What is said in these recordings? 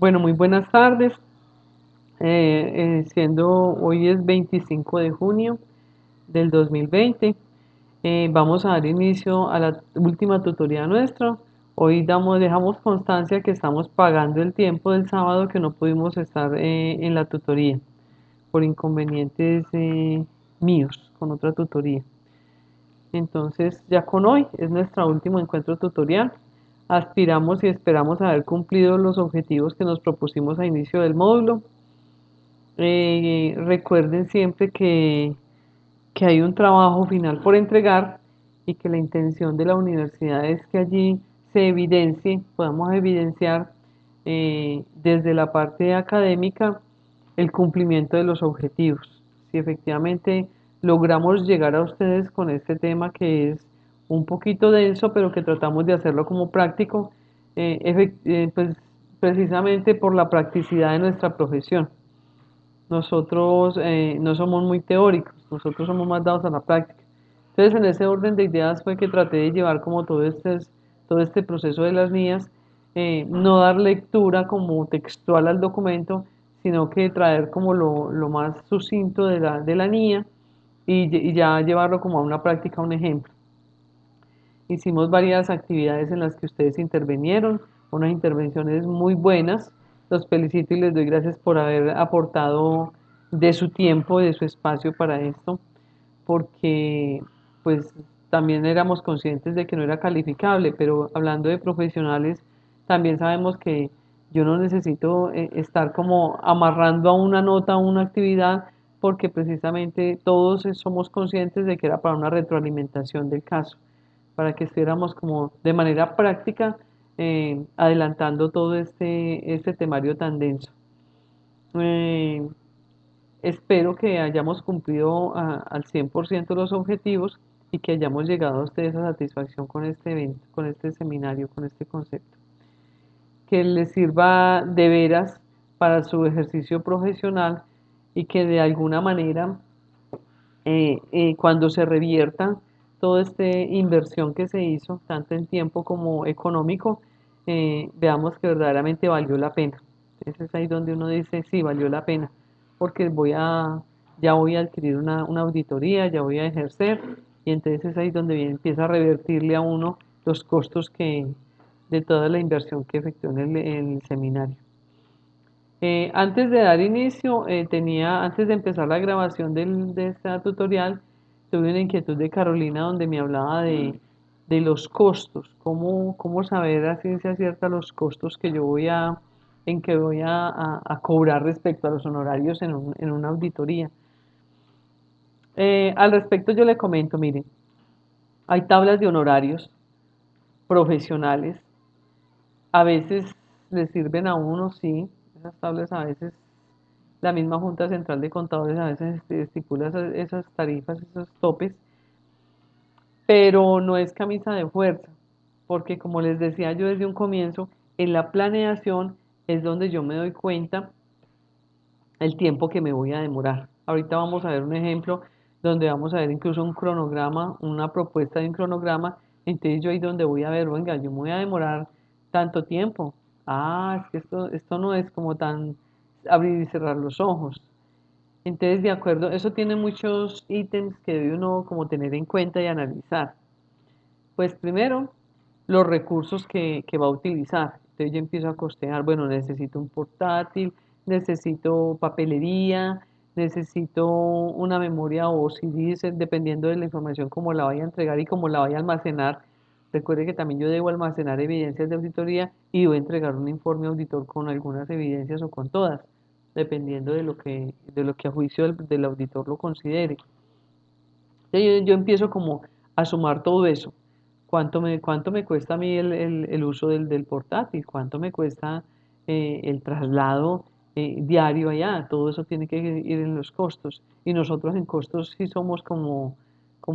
Bueno, muy buenas tardes. Siendo hoy es 25 de junio del 2020, vamos a dar inicio a la última tutoría nuestra. Hoy dejamos constancia que estamos pagando el tiempo del sábado que no pudimos estar en la tutoría por inconvenientes míos con otra tutoría. Entonces, ya con hoy es nuestro último encuentro tutorial. Aspiramos y esperamos haber cumplido los objetivos que nos propusimos a inicio del módulo. Recuerden siempre que hay un trabajo final por entregar y que la intención de la universidad es que allí se evidencie, podamos evidenciar desde la parte académica el cumplimiento de los objetivos. Si efectivamente logramos llegar a ustedes con este tema que es un poquito denso, pero que tratamos de hacerlo como práctico, pues precisamente por la practicidad de nuestra profesión. Nosotros no somos muy teóricos, nosotros somos más dados a la práctica. Entonces, en ese orden de ideas fue que traté de llevar como todo este proceso de las mías, no dar lectura como textual al documento, sino que traer como lo más sucinto de la NIA y ya llevarlo como a una práctica, a un ejemplo. Hicimos varias actividades en las que ustedes intervinieron, unas intervenciones muy buenas. Los felicito y les doy gracias por haber aportado de su tiempo, de su espacio para esto, porque pues también éramos conscientes de que no era calificable, pero hablando de profesionales, también sabemos que yo no necesito estar como amarrando a una nota, a una actividad, porque precisamente todos somos conscientes de que era para una retroalimentación del caso, para que estuviéramos como de manera práctica adelantando todo este temario tan denso. Eh, Espero que hayamos cumplido al 100% los objetivos y que hayamos llegado a ustedes a satisfacción con este evento, con este seminario, con este concepto. Que les sirva de veras para su ejercicio profesional y que de alguna manera cuando se revierta toda esta inversión que se hizo, tanto en tiempo como económico, veamos que verdaderamente valió la pena. Entonces es ahí donde uno dice, sí, valió la pena, porque ya voy a adquirir una auditoría, ya voy a ejercer, y entonces es ahí donde empieza a revertirle a uno los costos de toda la inversión que efectuó en el seminario. Antes de dar inicio, antes de empezar la grabación de esta tutorial, tuve una inquietud de Carolina donde me hablaba de los costos, cómo saber a ciencia cierta los costos en que voy a cobrar respecto a los honorarios en una auditoría. Al respecto yo le comento, miren, hay tablas de honorarios profesionales, a veces le sirven a uno, sí, esas tablas a veces la misma Junta Central de Contadores a veces estipula esas tarifas, esos topes, pero no es camisa de fuerza, porque como les decía yo desde un comienzo, en la planeación es donde yo me doy cuenta el tiempo que me voy a demorar. Ahorita vamos a ver un ejemplo donde vamos a ver incluso un cronograma, una propuesta de un cronograma, entonces yo ahí donde voy a ver, venga, yo me voy a demorar tanto tiempo. Ah, es que esto no es como tan abrir y cerrar los ojos. Entonces, de acuerdo, eso tiene muchos ítems que debe uno como tener en cuenta y analizar. Pues primero, los recursos que va a utilizar. Entonces yo empiezo a costear, bueno, necesito un portátil, necesito papelería, necesito una memoria o CDs, dependiendo de la información como la vaya a entregar y cómo la vaya a almacenar. Recuerde que también yo debo almacenar evidencias de auditoría y debo entregar un informe auditor con algunas evidencias o con todas, dependiendo de lo que a juicio del auditor lo considere. Entonces yo empiezo como a sumar todo eso. Cuánto me cuesta a mí el uso del portátil? ¿Cuánto me cuesta el traslado diario allá? Todo eso tiene que ir en los costos. Y nosotros en costos sí somos como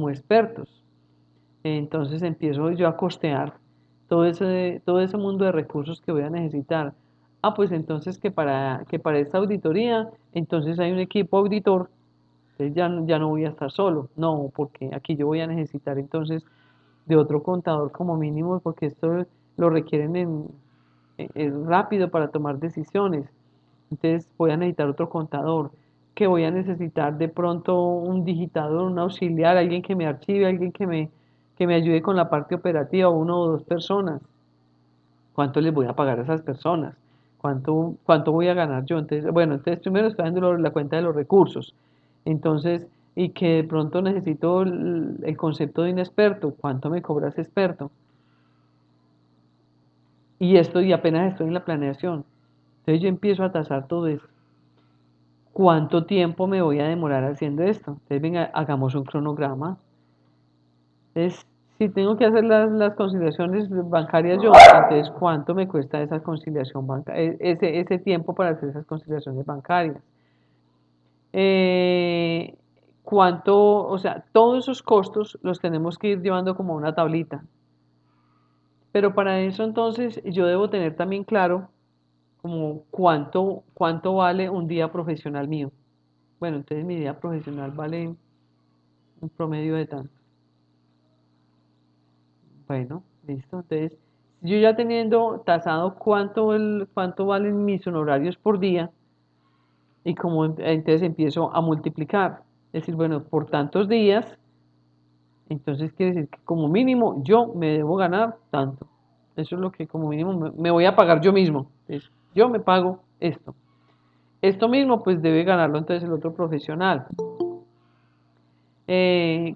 expertos. Entonces empiezo yo a costear todo ese mundo de recursos que voy a necesitar. Ah, pues entonces que para esta auditoría, entonces hay un equipo auditor, entonces ya no voy a estar solo. No, porque aquí yo voy a necesitar entonces de otro contador como mínimo, porque esto lo requieren es rápido para tomar decisiones. Entonces voy a necesitar otro contador, que voy a necesitar de pronto un digitador, un auxiliar, alguien que me archive, alguien que me ayude con la parte operativa, uno o dos personas. ¿Cuánto les voy a pagar a esas personas? ¿Cuánto voy a ganar yo? Entonces, bueno, entonces primero estoy dando la cuenta de los recursos. Entonces, y que de pronto necesito el concepto de inexperto, ¿cuánto me cobra ese experto? Y esto, y apenas estoy en la planeación. Entonces yo empiezo a tasar todo eso. ¿Cuánto tiempo me voy a demorar haciendo esto? Entonces, venga, hagamos un cronograma. Entonces, si tengo que hacer las conciliaciones bancarias yo, entonces, ¿cuánto me cuesta esa conciliación bancaria, ese tiempo para hacer esas conciliaciones bancarias? Eh, ¿Cuánto, o sea, todos esos costos los tenemos que ir llevando como una tablita? Pero para eso entonces yo debo tener también claro como cuánto vale un día profesional mío. Bueno, entonces mi día profesional vale un promedio de tanto. Bueno, listo. Entonces, yo ya teniendo tasado cuánto valen mis honorarios por día, y como entonces empiezo a multiplicar. Es decir, bueno, por tantos días, entonces quiere decir que como mínimo yo me debo ganar tanto. Eso es lo que como mínimo me voy a pagar yo mismo. Entonces, yo me pago esto. Esto mismo pues debe ganarlo entonces el otro profesional.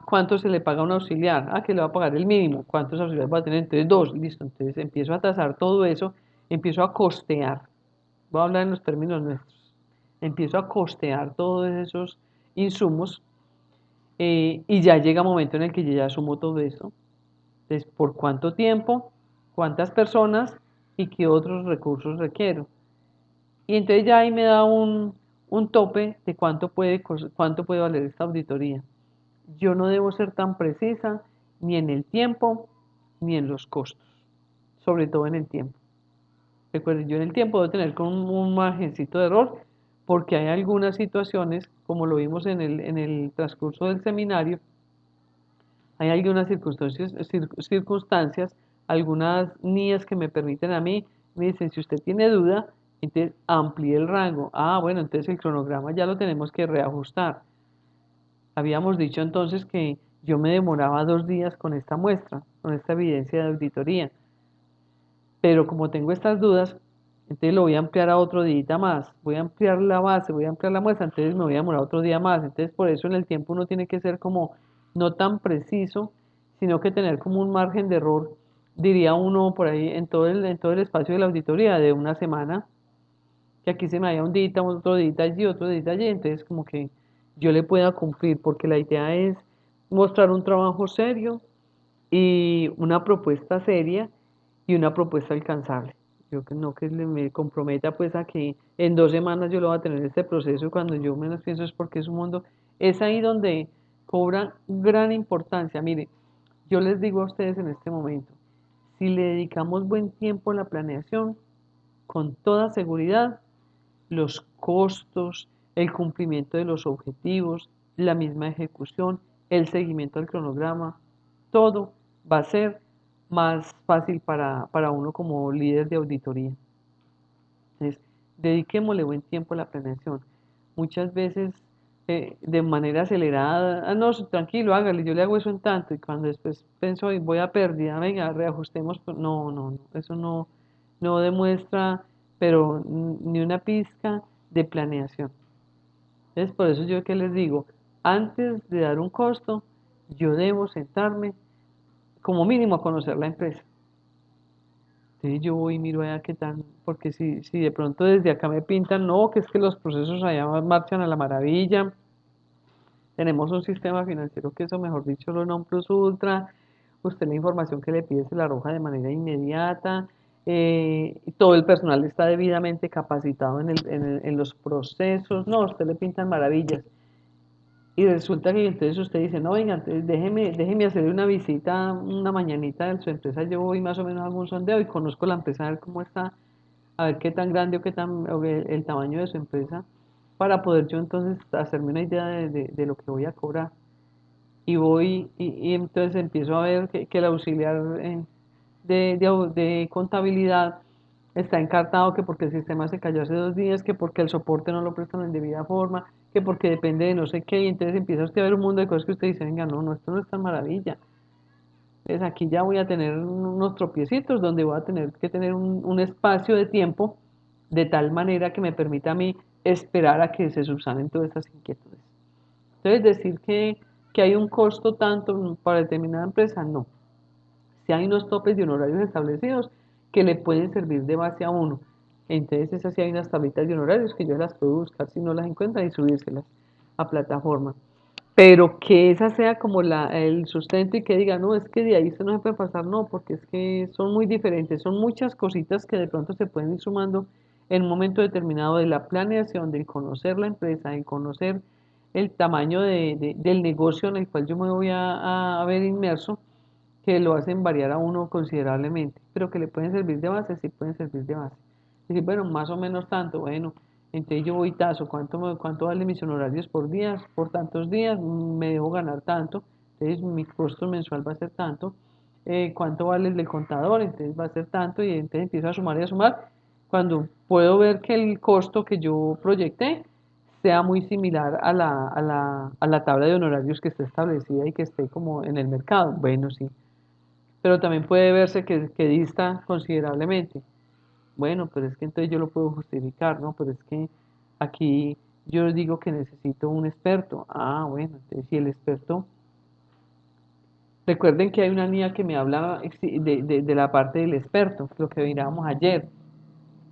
¿Cuánto se le paga a un auxiliar? Ah, que le va a pagar el mínimo. ¿Cuántos auxiliares va a tener? Entonces dos, listo. Entonces empiezo a tasar todo eso, empiezo a costear. Voy a hablar en los términos nuestros. Empiezo a costear todos esos insumos, y ya llega un momento en el que yo ya sumo todo eso. Entonces, ¿por cuánto tiempo? ¿Cuántas personas? ¿Y qué otros recursos requiero? Y entonces ya ahí me da un tope de cuánto puede valer esta auditoría. Yo no debo ser tan precisa ni en el tiempo ni en los costos, sobre todo en el tiempo. Recuerden, yo en el tiempo debo tener con un margencito de error porque hay algunas situaciones, como lo vimos en el transcurso del seminario, hay algunas circunstancias, algunas nías que me permiten a mí, me dicen, si usted tiene duda, entonces amplíe el rango. Ah, bueno, entonces el cronograma ya lo tenemos que reajustar. Habíamos dicho entonces que yo me demoraba 2 días con esta muestra, con esta evidencia de auditoría, pero como tengo estas dudas, entonces lo voy a ampliar a otro día más, voy a ampliar la base, voy a ampliar la muestra, entonces me voy a demorar otro día más. Entonces por eso en el tiempo uno tiene que ser como no tan preciso, sino que tener como un margen de error, diría uno por ahí en todo el espacio de la auditoría de una semana, que aquí se me vaya un día, otro día allí, otro día allí, entonces como que yo le pueda cumplir, porque la idea es mostrar un trabajo serio y una propuesta seria y una propuesta alcanzable. Yo que no que me comprometa pues a que en 2 semanas yo lo voy a tener este proceso y cuando yo menos pienso es porque es un mundo, es ahí donde cobra gran importancia. Mire, yo les digo a ustedes en este momento, si le dedicamos buen tiempo a la planeación, con toda seguridad, los costos, el cumplimiento de los objetivos, la misma ejecución, el seguimiento al cronograma, todo va a ser más fácil para uno como líder de auditoría. Entonces, dediquémosle buen tiempo a la planeación. Muchas veces de manera acelerada, ah, no, tranquilo, hágale, yo le hago eso en tanto, y cuando después pienso, y voy a pérdida, venga, reajustemos, no, no, no, eso no demuestra, pero ni una pizca de planeación. Entonces, por eso yo que les digo, antes de dar un costo, yo debo sentarme como mínimo a conocer la empresa. Entonces yo voy y miro allá qué tal, porque si de pronto desde acá me pintan, no, que es que los procesos allá marchan a la maravilla, tenemos un sistema financiero que eso, mejor dicho, lo non plus ultra, usted la información que le pide se la arroja de manera inmediata, y todo el personal está debidamente capacitado en los procesos, no, usted le pintan maravillas. Y resulta que entonces usted dice, no, venga, entonces déjeme hacerle una visita una mañanita de su empresa, yo voy más o menos a algún sondeo y conozco la empresa, a ver cómo está, a ver qué tan grande o qué tan, o el tamaño de su empresa, para poder yo entonces hacerme una idea de lo que voy a cobrar. Y voy, y entonces empiezo a ver que el auxiliar de contabilidad está encartado que porque el sistema se cayó hace 2 días, que porque el soporte no lo prestan en debida forma, que porque depende de no sé qué, y entonces empieza usted a ver un mundo de cosas que usted dice, venga, no, no, esto no es tan maravilla. Entonces aquí ya voy a tener unos tropiecitos donde voy a tener que tener un espacio de tiempo de tal manera que me permita a mí esperar a que se subsanen todas estas inquietudes. Entonces decir que hay un costo tanto para determinada empresa, no. Si hay unos topes de honorarios establecidos que le pueden servir de base a uno. Entonces esas sí hay unas tablitas de honorarios que yo las puedo buscar si no las encuentran y subírselas a plataforma. Pero que esa sea como el sustento y que diga, no, es que de ahí se no se puede pasar, no, porque es que son muy diferentes, son muchas cositas que de pronto se pueden ir sumando en un momento determinado de la planeación, del conocer la empresa, del conocer el tamaño del negocio en el cual yo me voy a ver inmerso, que lo hacen variar a uno considerablemente, pero que le pueden servir de base, sí pueden servir de base. Decir, bueno, más o menos tanto, bueno, entonces yo voy tazo, ¿cuánto valen mis honorarios por día? Por tantos días me debo ganar tanto, entonces mi costo mensual va a ser tanto, ¿cuánto vale el del contador? Entonces va a ser tanto y entonces empiezo a sumar y a sumar, cuando puedo ver que el costo que yo proyecté sea muy similar a la tabla de honorarios que esté establecida y que esté como en el mercado. Bueno, sí, pero también puede verse que dista considerablemente. Bueno, pero es que entonces yo lo puedo justificar, ¿no? Pero es que aquí yo digo que necesito un experto. Ah, bueno, entonces si el experto, recuerden que hay una niña que me habla de la parte del experto, lo que mirábamos ayer,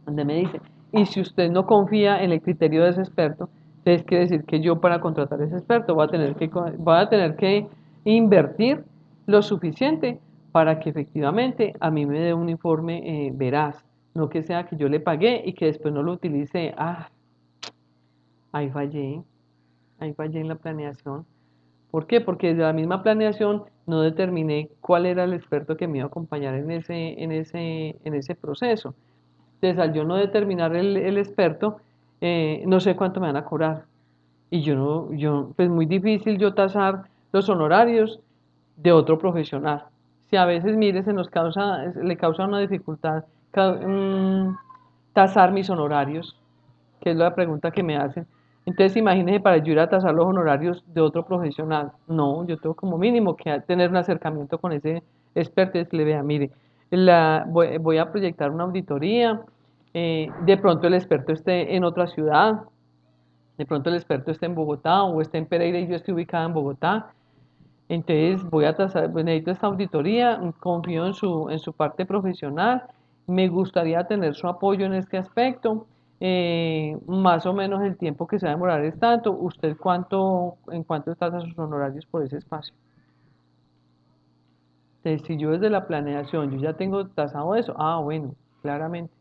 donde me dice, y si usted no confía en el criterio de ese experto, entonces quiere decir que yo para contratar a ese experto voy a tener que invertir lo suficiente para que efectivamente a mí me dé un informe veraz, no que sea que yo le pagué y que después no lo utilice. Ah, ahí fallé, ahí fallé en la planeación. ¿Por qué? Porque desde la misma planeación no determiné cuál era el experto que me iba a acompañar en ese proceso. Entonces, al yo no determinar el experto, no sé cuánto me van a cobrar. Y yo no, pues muy difícil yo tasar los honorarios de otro profesional. Si a veces, mire, le causa una dificultad tasar mis honorarios, que es la pregunta que me hacen. Entonces, imagínese para yo ir a tasar los honorarios de otro profesional. No, yo tengo como mínimo que tener un acercamiento con ese experto y que le vea, mire, voy a proyectar una auditoría, de pronto el experto esté en otra ciudad, de pronto el experto esté en Bogotá o esté en Pereira y yo estoy ubicada en Bogotá. Entonces voy a tasar, pues, necesito esta auditoría, confío en su parte profesional, me gustaría tener su apoyo en este aspecto, más o menos el tiempo que se va a demorar es tanto, ¿usted en cuánto tasa sus honorarios por ese espacio? Entonces, si yo desde la planeación, yo ya tengo tasado eso, ah, bueno, claramente.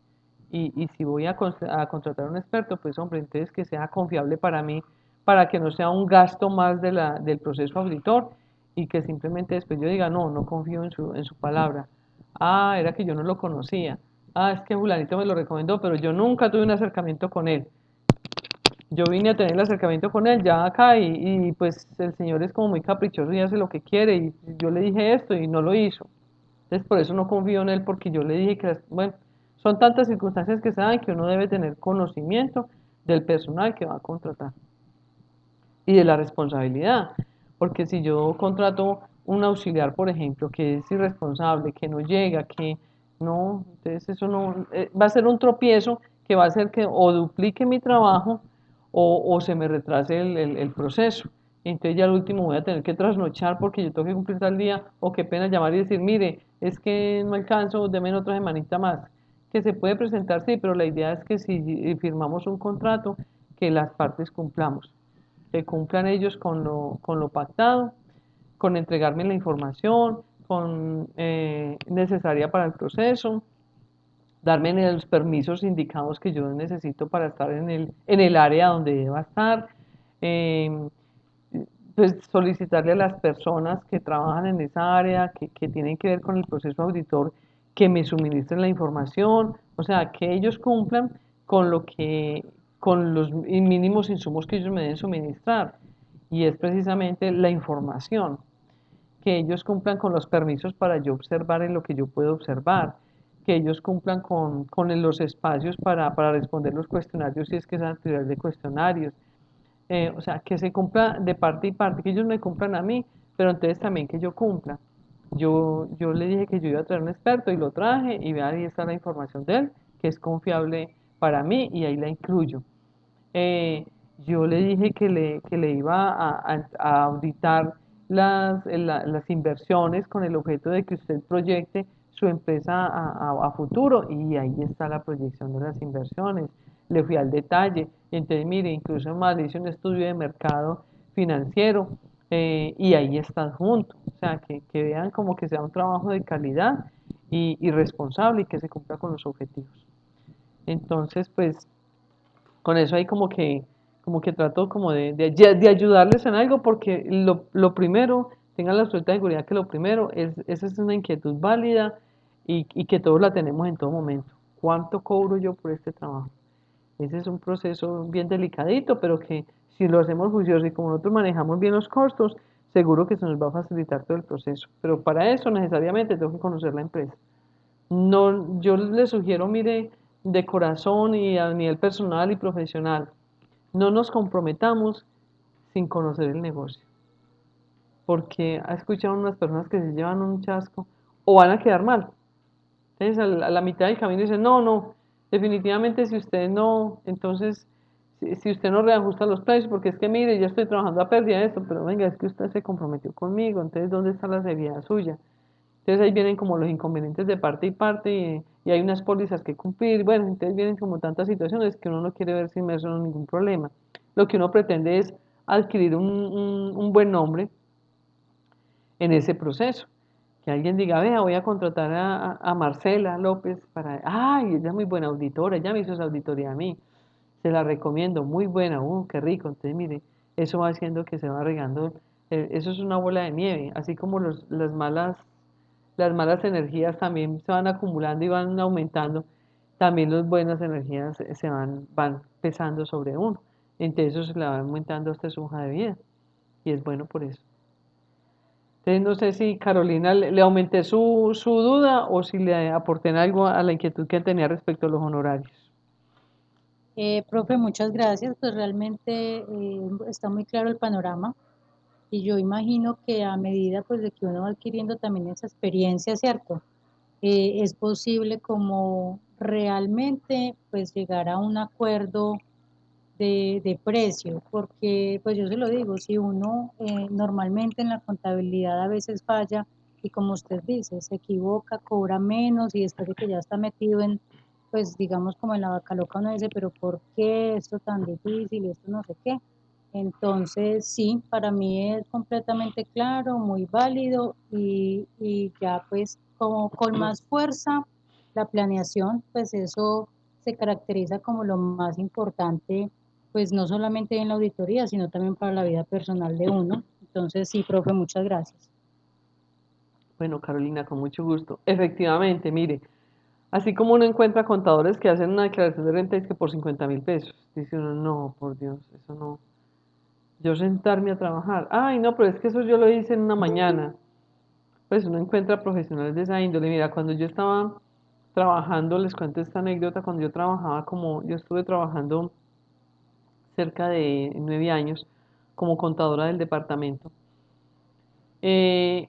Y si voy a contratar a un experto, pues hombre, entonces que sea confiable para mí, para que no sea un gasto más del proceso auditor y que simplemente después yo diga, no, no confío en su palabra. Ah, era que yo no lo conocía. Ah, es que Julanito me lo recomendó, pero yo nunca tuve un acercamiento con él. Yo vine a tener el acercamiento con él ya acá pues el señor es como muy caprichoso y hace lo que quiere y yo le dije esto y no lo hizo. Entonces por eso no confío en él porque yo le dije que, bueno, son tantas circunstancias que se dan que uno debe tener conocimiento del personal que va a contratar y de la responsabilidad. Porque si yo contrato un auxiliar, por ejemplo, que es irresponsable, que no llega, que no, entonces eso no, va a ser un tropiezo que va a hacer que o duplique mi trabajo o se me retrase el proceso. Entonces ya al último voy a tener que trasnochar porque yo tengo que cumplir tal día, o qué pena llamar y decir, mire, es que no alcanzo, deme otra semanita más. Que se puede presentar, sí, pero la idea es que si firmamos un contrato, que las partes cumplamos, que cumplan ellos con lo pactado, con entregarme la información, con necesaria para el proceso, darme los permisos indicados que yo necesito para estar en el área donde deba estar, eh, pues solicitarle a las personas que trabajan en esa área, que tienen que ver con el proceso auditor, que me suministren la información, o sea, que ellos cumplan con los mínimos insumos que ellos me deben suministrar, y es precisamente la información, que ellos cumplan con los permisos para yo observar en lo que yo puedo observar, que ellos cumplan con los espacios para responder los cuestionarios si es que es actividad de cuestionarios. O sea, que se cumpla de parte y parte, que ellos me cumplan a mí, pero entonces también que yo cumpla. Yo le dije que yo iba a traer un experto y lo traje y vean, ahí está la información de él, que es confiable para mí y ahí la incluyo. Eh, yo le dije que le iba a auditar las inversiones con el objeto de que usted proyecte su empresa a futuro y ahí está la proyección de las inversiones. Le fui al detalle, y entonces mire, incluso más le hice un estudio de mercado financiero y ahí está junto. O sea, que vean como que sea un trabajo de calidad y responsable y que se cumpla con los objetivos. Entonces, pues con eso ahí como que trato como de ayudarles en algo, porque lo primero, tengan la absoluta seguridad que lo primero esa es una inquietud válida y que todos la tenemos en todo momento. ¿Cuánto cobro yo por este trabajo? Ese es un proceso bien delicadito, pero que si lo hacemos juicioso y como nosotros manejamos bien los costos, seguro que se nos va a facilitar todo el proceso. Pero para eso necesariamente tengo que conocer la empresa. No, yo les sugiero, mire, de corazón y a nivel personal y profesional, no nos comprometamos sin conocer el negocio, porque ha escuchado unas personas que se llevan un chasco o van a quedar mal. Entonces, a la mitad del camino dicen, no, no, definitivamente si usted no, entonces, si usted no reajusta los precios, porque es que mire, yo estoy trabajando a pérdida de esto, pero venga, es que usted se comprometió conmigo, entonces, ¿dónde está la seriedad suya? Entonces ahí vienen como los inconvenientes de parte y parte y hay unas pólizas que cumplir. Bueno, entonces vienen como tantas situaciones que uno no quiere verse inmerso en ningún problema. Lo que uno pretende es adquirir un buen nombre en ese proceso. Que alguien diga, vea, voy a contratar a Marcela López para, ay, ella es muy buena auditora, ella me hizo esa auditoría a mí, se la recomiendo, muy buena, qué rico. Entonces, mire, eso va haciendo que se va regando, eso es una bola de nieve, así como las malas energías también se van acumulando y van aumentando, también las buenas energías van pesando sobre uno. Entonces eso se le va aumentando hasta su hoja de vida y es bueno por eso. Entonces no sé si Carolina le aumenté su duda o si le aporté en algo a la inquietud que él tenía respecto a los honorarios. Profe, muchas gracias. Pues realmente está muy claro el panorama y yo imagino que a medida pues de que uno va adquiriendo también esa experiencia, ¿cierto? Es posible como realmente pues llegar a un acuerdo de precio, porque pues yo se lo digo, si uno normalmente en la contabilidad a veces falla y como usted dice, se equivoca, cobra menos y después de que ya está metido en, pues digamos como en la vaca loca uno dice, pero ¿por qué esto tan difícil? Esto no sé qué. Entonces, sí, para mí es completamente claro, muy válido y ya pues como con más fuerza la planeación, pues eso se caracteriza como lo más importante, pues no solamente en la auditoría, sino también para la vida personal de uno. Entonces, sí, profe, muchas gracias. Bueno, Carolina, con mucho gusto. Efectivamente, mire, así como uno encuentra contadores que hacen una declaración de renta es que por 50.000 pesos, dice uno, no, por Dios, eso no. Yo sentarme a trabajar, ay, no, pero es que eso yo lo hice en una mañana. Pues uno encuentra profesionales de esa índole. Mira, cuando yo estaba trabajando, les cuento esta anécdota, cuando yo trabajaba yo estuve trabajando cerca de 9 años como contadora del departamento. Eh,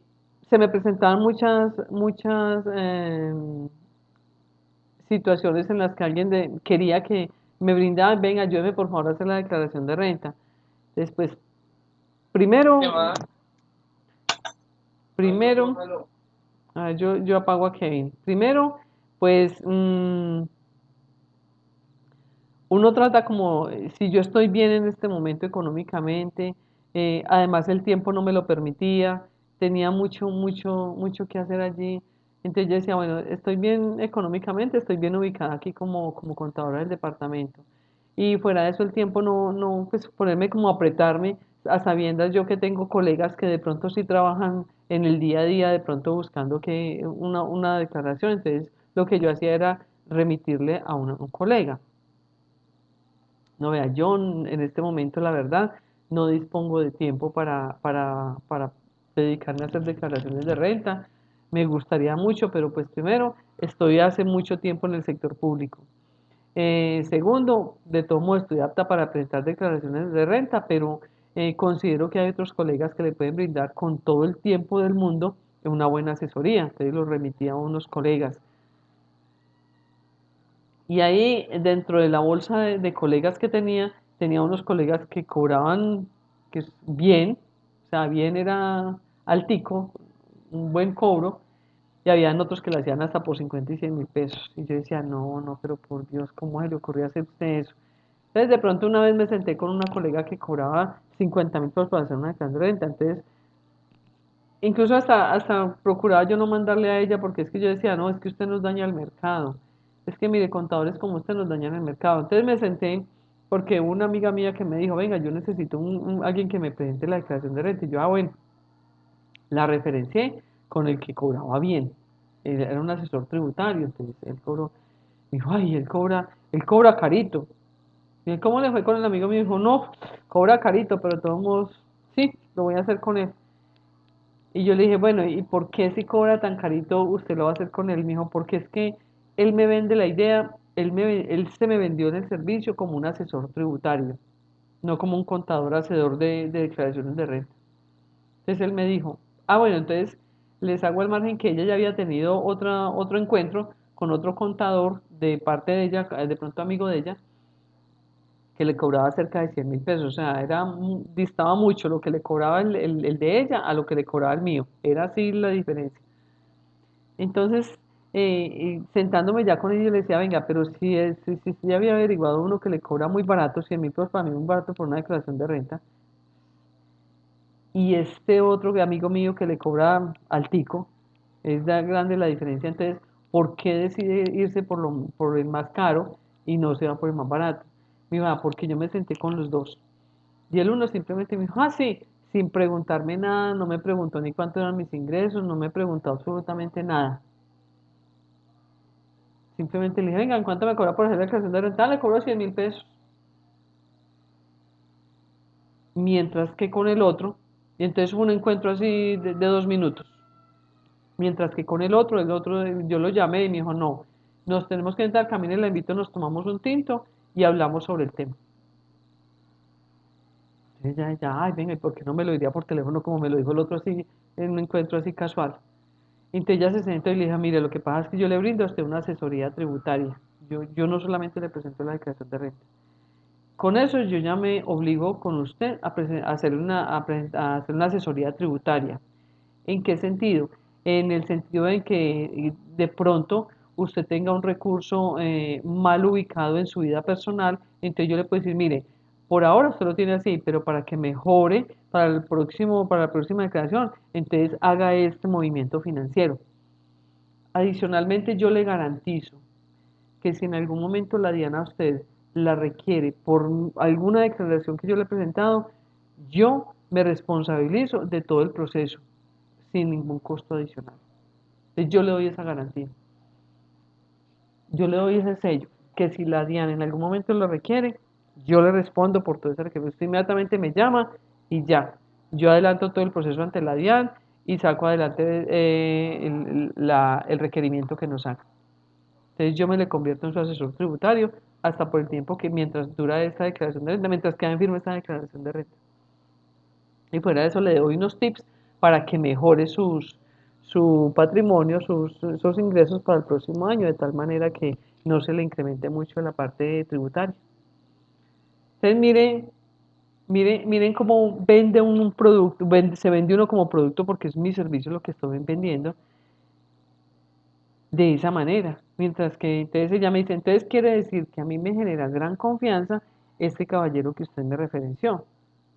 Se me presentaban muchas situaciones en las que alguien quería que me brindara, venga, ayúdeme por favor a hacer la declaración de renta. Después, primero, primero, yo apago a Kevin. Primero, pues uno trata como, si yo estoy bien en este momento económicamente, además el tiempo no me lo permitía, tenía mucho que hacer allí. Entonces yo decía, bueno, estoy bien económicamente, estoy bien ubicada aquí como contadora del departamento. Y fuera de eso el tiempo no, pues ponerme como a apretarme, a sabiendas yo que tengo colegas que de pronto sí trabajan en el día a día, de pronto buscando que una declaración. Entonces lo que yo hacía era remitirle a un colega. No vea, yo en este momento, la verdad, no dispongo de tiempo para dedicarme a hacer declaraciones de renta. Me gustaría mucho, pero pues primero, estoy hace mucho tiempo en el sector público. Segundo, de todo modo estoy apta para presentar declaraciones de renta, pero considero que hay otros colegas que le pueden brindar con todo el tiempo del mundo una buena asesoría. Entonces los remití a unos colegas. Y ahí, dentro de la bolsa de colegas que tenía unos colegas que cobraban que bien, o sea, bien era altico, un buen cobro, y habían otros que lo hacían hasta por 50 y 100 mil pesos. Y yo decía, no, no, pero por Dios, ¿cómo se le ocurrió hacer usted eso? Entonces, de pronto una vez me senté con una colega que cobraba 50.000 pesos para hacer una declaración de renta. Entonces, incluso hasta procuraba yo no mandarle a ella porque es que yo decía, no, es que usted nos daña el mercado. Es que mire, contadores como usted nos dañan el mercado. Entonces me senté porque una amiga mía que me dijo, venga, yo necesito alguien que me presente la declaración de renta. Y yo, bueno, la referencié con el que cobraba bien. Era un asesor tributario, entonces él cobró, me dijo, ay, él cobra carito. Y él, ¿cómo le fue con el amigo? Me dijo, no, cobra carito, pero de todos modos, sí, lo voy a hacer con él. Y yo le dije, bueno, ¿y por qué si cobra tan carito usted lo va a hacer con él? Me dijo, porque es que él me vende la idea, él se me vendió en el servicio como un asesor tributario, no como un contador hacedor de declaraciones de renta. Entonces él me dijo, bueno, entonces les hago el margen que ella ya había tenido otro encuentro con otro contador de parte de ella, de pronto amigo de ella, que le cobraba cerca de 100.000 pesos. O sea, distaba mucho lo que le cobraba el de ella a lo que le cobraba el mío. Era así la diferencia. Entonces, sentándome ya con ella, yo le decía, venga, pero si ya había averiguado uno que le cobra muy barato, 100.000 pesos para mí muy barato por una declaración de renta, y este otro amigo mío que le cobra altico, es grande la diferencia. Entonces, ¿por qué decide irse por el más caro y no se va por el más barato? Me dijo, porque yo me senté con los dos. Y el uno simplemente me dijo, sí, sin preguntarme nada, no me preguntó ni cuánto eran mis ingresos, no me preguntó absolutamente nada. Simplemente le dije, venga, ¿en cuánto me cobra por hacer la declaración de renta? Le cobro 100.000 pesos. Mientras que con el otro, y entonces fue un encuentro así de 2 minutos. Mientras que con el otro, yo lo llamé y me dijo, no, nos tenemos que entrar, camine, la invito, nos tomamos un tinto y hablamos sobre el tema. Entonces ya, ay, venga, ¿y por qué no me lo diría por teléfono como me lo dijo el otro así, en un encuentro así casual? Entonces ella se sentó y le dije, mire, lo que pasa es que yo le brindo a usted una asesoría tributaria. Yo no solamente le presento la declaración de renta. Con eso yo ya me obligo con usted a hacer una asesoría tributaria. ¿En qué sentido? En el sentido de que de pronto usted tenga un recurso mal ubicado en su vida personal, entonces yo le puedo decir, mire, por ahora usted lo tiene así, pero para que mejore para la próxima declaración, entonces haga este movimiento financiero. Adicionalmente, yo le garantizo que si en algún momento la DIAN a usted la requiere por alguna declaración que yo le he presentado, yo me responsabilizo de todo el proceso sin ningún costo adicional. Entonces yo le doy esa garantía. Yo le doy ese sello, que si la DIAN en algún momento lo requiere, yo le respondo por todo ese requerimiento. Usted inmediatamente me llama y ya. Yo adelanto todo el proceso ante la DIAN y saco adelante el requerimiento que nos haga. Entonces yo me le convierto en su asesor tributario hasta por el tiempo que mientras dura esta declaración de renta, mientras queda en firme esta declaración de renta. Y fuera de eso le doy unos tips para que mejore su patrimonio, sus ingresos para el próximo año, de tal manera que no se le incremente mucho la parte tributaria. Entonces miren cómo vende uno un producto, se vende uno como producto porque es mi servicio lo que estoy vendiendo de esa manera. Mientras que entonces ella me dice, entonces quiere decir que a mí me genera gran confianza este caballero que usted me referenció.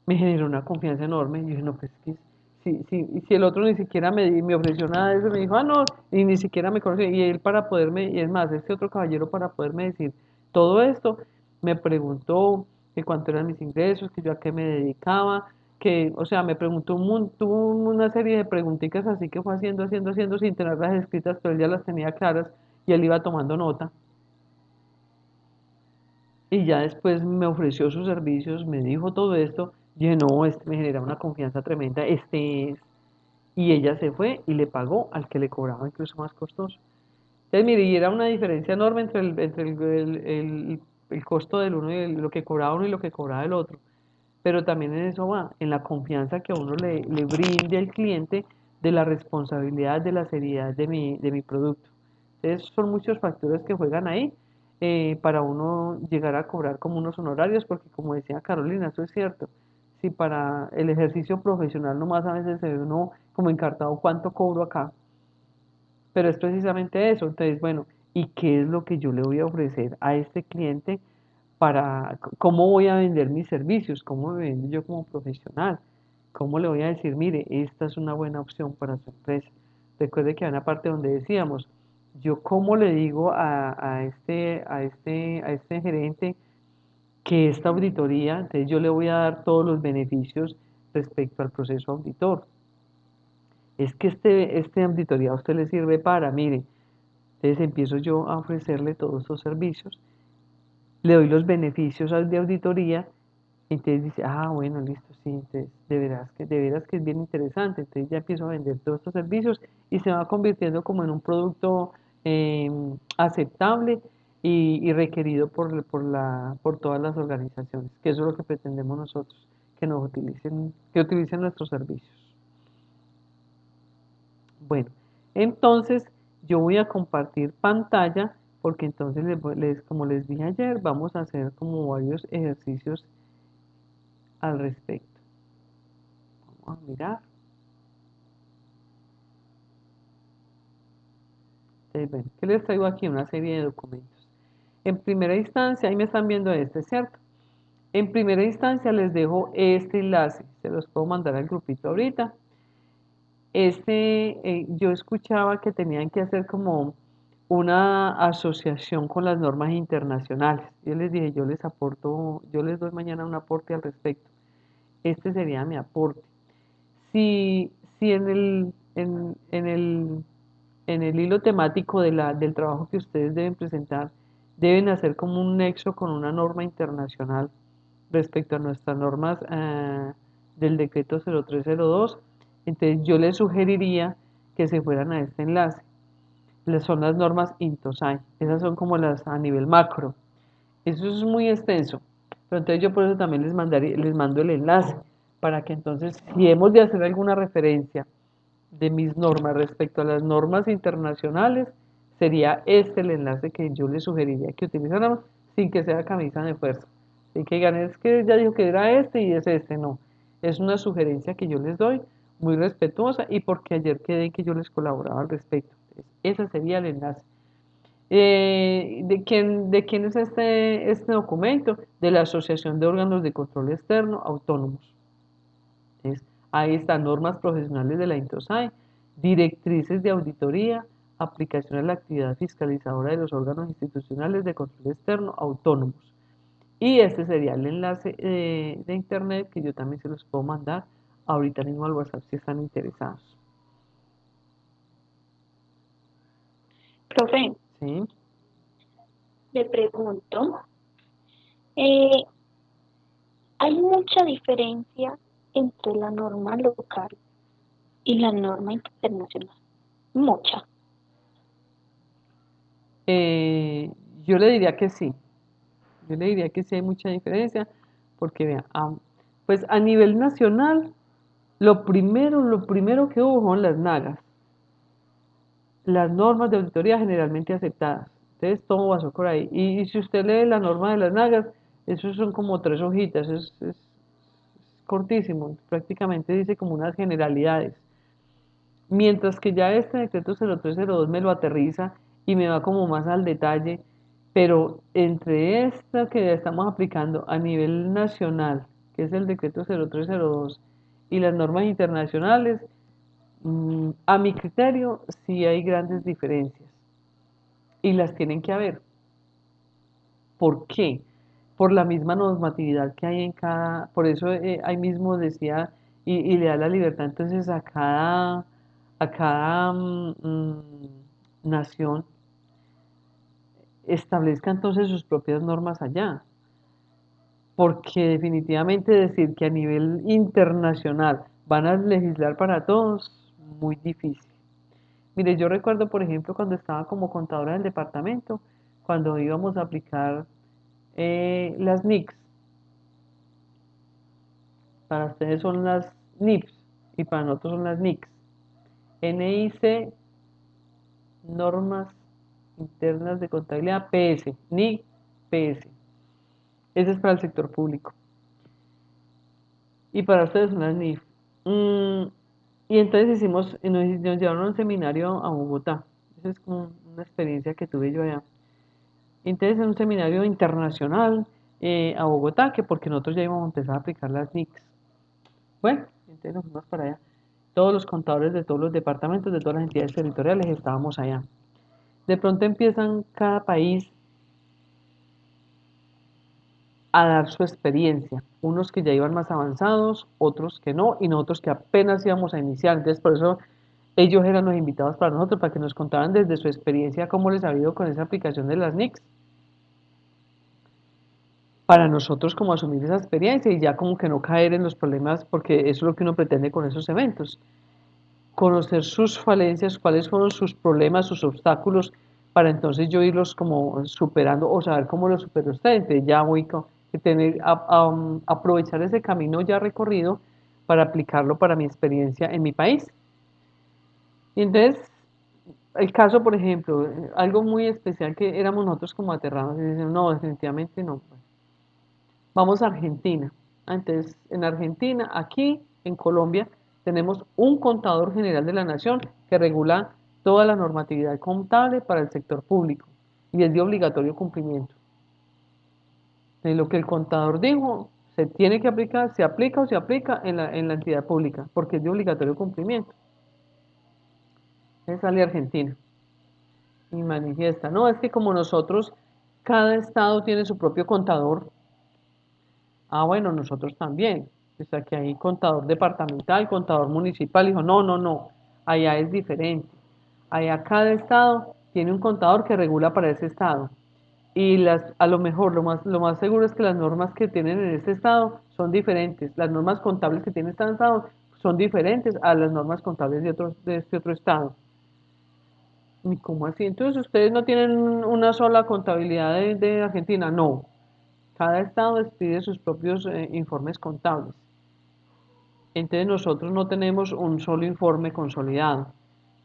Me generó una confianza enorme. Y yo dije, no, pues que si el otro ni siquiera me ofreció nada de eso, me dijo, no, y ni siquiera me conoce. Y él para poderme, y es más, este otro caballero para poderme decir todo esto, me preguntó que cuánto eran mis ingresos, que yo a qué me dedicaba, que, o sea, me preguntó tuvo una serie de preguntitas así que fue haciendo, sin tenerlas escritas, pero él ya las tenía claras y él iba tomando nota. Y ya después me ofreció sus servicios, me dijo todo esto. Y dije, no, este me genera una confianza tremenda. Este es. y ella se fue y le pagó al que le cobraba incluso más costoso. Entonces, mire, y era una diferencia enorme entre el costo del uno y lo que cobraba uno y lo que cobraba el otro. Pero también en eso va, en la confianza que a uno le brinde al cliente de la responsabilidad, de la seriedad de mi producto. Entonces, son muchos factores que juegan ahí para uno llegar a cobrar como unos honorarios, porque como decía Carolina, eso es cierto. Si para el ejercicio profesional nomás a veces se ve uno como encartado, ¿cuánto cobro acá? Pero es precisamente eso. Entonces, bueno, ¿y qué es lo que yo le voy a ofrecer a este cliente para cómo voy a vender mis servicios? ¿Cómo me vendo yo como profesional? ¿Cómo le voy a decir, mire, esta es una buena opción para su empresa? Recuerde que hay una parte donde decíamos, yo cómo le digo a este gerente que esta auditoría, entonces yo le voy a dar todos los beneficios respecto al proceso auditor. Es que este auditoría a usted le sirve para, mire, entonces empiezo yo a ofrecerle todos estos servicios, le doy los beneficios de auditoría, entonces dice, ah, bueno, listo, sí, entonces de veras que es bien interesante, entonces ya empiezo a vender todos estos servicios y se va convirtiendo como en un producto aceptable y requerido por todas las organizaciones, que eso es lo que pretendemos nosotros, que utilicen nuestros servicios. Bueno, entonces yo voy a compartir pantalla porque entonces como les dije ayer, vamos a hacer como varios ejercicios al respecto. Vamos a mirar. Entonces, bueno, ¿qué les traigo aquí? Una serie de documentos. En primera instancia, ahí me están viendo ¿cierto? En primera instancia les dejo este enlace, se los puedo mandar al grupito ahorita. Yo escuchaba que tenían que hacer como una asociación con las normas internacionales. Yo les dije, yo les aporto, yo les doy mañana un aporte al respecto. Este sería mi aporte. Si en el hilo temático del trabajo que ustedes deben presentar, deben hacer como un nexo con una norma internacional respecto a nuestras normas del decreto 0302, entonces yo les sugeriría que se fueran a este enlace. Son las normas INTOSAI, esas son como las a nivel macro. Eso es muy extenso, pero entonces yo por eso también les mando el enlace, para que entonces, si hemos de hacer alguna referencia de mis normas respecto a las normas internacionales, sería este el enlace que yo les sugeriría que utilizáramos sin que sea camisa de fuerza. Así que digan, es que ya dijo que era este y es este, no. Es una sugerencia que yo les doy, muy respetuosa, y porque ayer quedé que yo les colaboraba al respecto. Entonces, ese sería el enlace. ¿De quién es este documento? De la Asociación de Órganos de Control Externo Autónomos. Entonces, ahí están normas profesionales de la INTOSAI, directrices de auditoría, aplicación a la actividad fiscalizadora de los órganos institucionales de control externo autónomos. Y este sería el enlace de internet que yo también se los puedo mandar ahorita mismo al WhatsApp si están interesados. Profe, ¿Sí? le pregunto, eh, ¿hay mucha diferencia entre la norma local y la norma internacional? Mucha. Eh, yo le diría que sí. Yo le diría que sí hay mucha diferencia, porque vean, pues a nivel nacional, lo primero que hubo fueron las NAGAs, las normas de auditoría generalmente aceptadas. Entonces todo pasó por ahí. Y si usted lee la norma de las NAGAs, esos son como 3 hojitas, es cortísimo, prácticamente dice como unas generalidades. Mientras que ya este decreto 0302 me lo aterriza y me va como más al detalle, pero entre esta que estamos aplicando a nivel nacional, que es el decreto 0302, y las normas internacionales, a mi criterio sí hay grandes diferencias y las tienen que haber. ¿Por qué? Por la misma normatividad que hay en cada, por eso ahí mismo decía y le da la libertad entonces a cada nación establezca entonces sus propias normas allá, porque definitivamente decir que a nivel internacional van a legislar para todos, muy difícil. Mire, yo recuerdo, por ejemplo, cuando estaba como contadora del departamento, cuando íbamos a aplicar las NICs, para ustedes son las NIPs y para nosotros son las NICs. NIC, normas internas de contabilidad, PS, NIC, PS. Ese es para el sector público. Y para ustedes son las NIF. Y entonces nos llevaron a un seminario a Bogotá. Esa es como una experiencia que tuve yo allá. Entonces en un seminario internacional a Bogotá, que porque nosotros ya íbamos a empezar a aplicar las NICs. Bueno, entonces nos fuimos para allá. Todos los contadores de todos los departamentos, de todas las entidades territoriales, estábamos allá. De pronto empiezan cada país a dar su experiencia. Unos que ya iban más avanzados, otros que no, y nosotros que apenas íbamos a iniciar. Entonces, por eso ellos eran los invitados para nosotros, para que nos contaran desde su experiencia cómo les ha ido con esa aplicación de las NICs. Para nosotros como asumir esa experiencia y ya como que no caer en los problemas, porque eso es lo que uno pretende con esos eventos. Conocer sus falencias, cuáles fueron sus problemas, sus obstáculos, para entonces yo irlos como superando o saber cómo los superó usted. Entonces ya voy a tener, aprovechar ese camino ya recorrido para aplicarlo para mi experiencia en mi país. Y entonces, el caso, por ejemplo, algo muy especial que éramos nosotros como aterrados y dicen, no, definitivamente no. Vamos a Argentina. Entonces, en Argentina, aquí en Colombia, tenemos un contador general de la nación que regula toda la normatividad contable para el sector público y es de obligatorio cumplimiento. De lo que el contador dijo, se tiene que aplicar, se aplica o se aplica en la entidad pública, porque es de obligatorio cumplimiento. Entonces sale Argentina y manifiesta, no, es que como nosotros, cada estado tiene su propio contador. Ah, bueno, nosotros también. O sea, que hay contador departamental, contador municipal. Dijo, no, no, no, allá es diferente. Allá cada estado tiene un contador que regula para ese estado. Y a lo mejor, lo más seguro es que las normas que tienen en este estado son diferentes. Las normas contables que tiene este estado son diferentes a las normas contables de este otro estado. ¿Y cómo así? Entonces, ¿ustedes no tienen una sola contabilidad de Argentina? No. Cada estado expide sus propios informes contables. Entonces nosotros no tenemos un solo informe consolidado.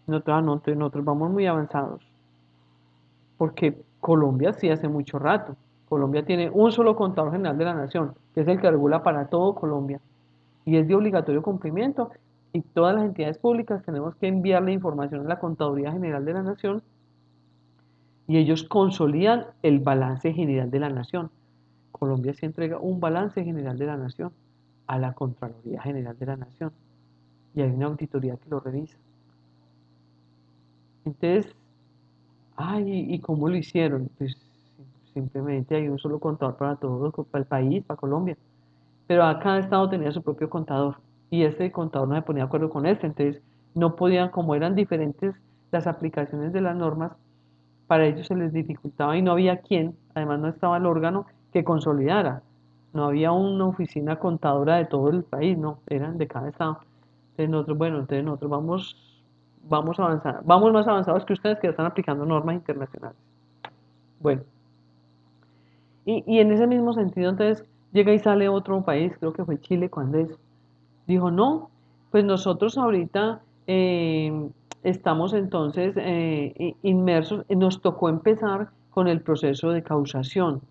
Nosotros vamos muy avanzados. Porque Colombia sí hace mucho rato. Colombia tiene un solo contador general de la nación, que es el que regula para todo Colombia. Y es de obligatorio cumplimiento. Y todas las entidades públicas tenemos que enviar la información a la Contaduría General de la Nación y ellos consolidan el balance general de la nación. Colombia se entrega un balance general de la nación a la Contraloría General de la Nación y hay una auditoría que lo revisa. Entonces, ay, ¿y cómo lo hicieron? Pues simplemente hay un solo contador para todo, para el país, para Colombia. Pero cada estado tenía su propio contador y este contador no se ponía de acuerdo con este, entonces no podían, como eran diferentes las aplicaciones de las normas, para ellos se les dificultaba y no había quien, además no estaba el órgano que consolidara. No había una oficina contadora de todo el país, no, eran de cada estado. Entonces nosotros, bueno, entonces nosotros vamos a avanzar, vamos más avanzados que ustedes que ya están aplicando normas internacionales. Bueno, y en ese mismo sentido entonces llega y sale otro país, creo que fue Chile, cuando dijo, no, pues nosotros ahorita estamos entonces inmersos, nos tocó empezar con el proceso de causación.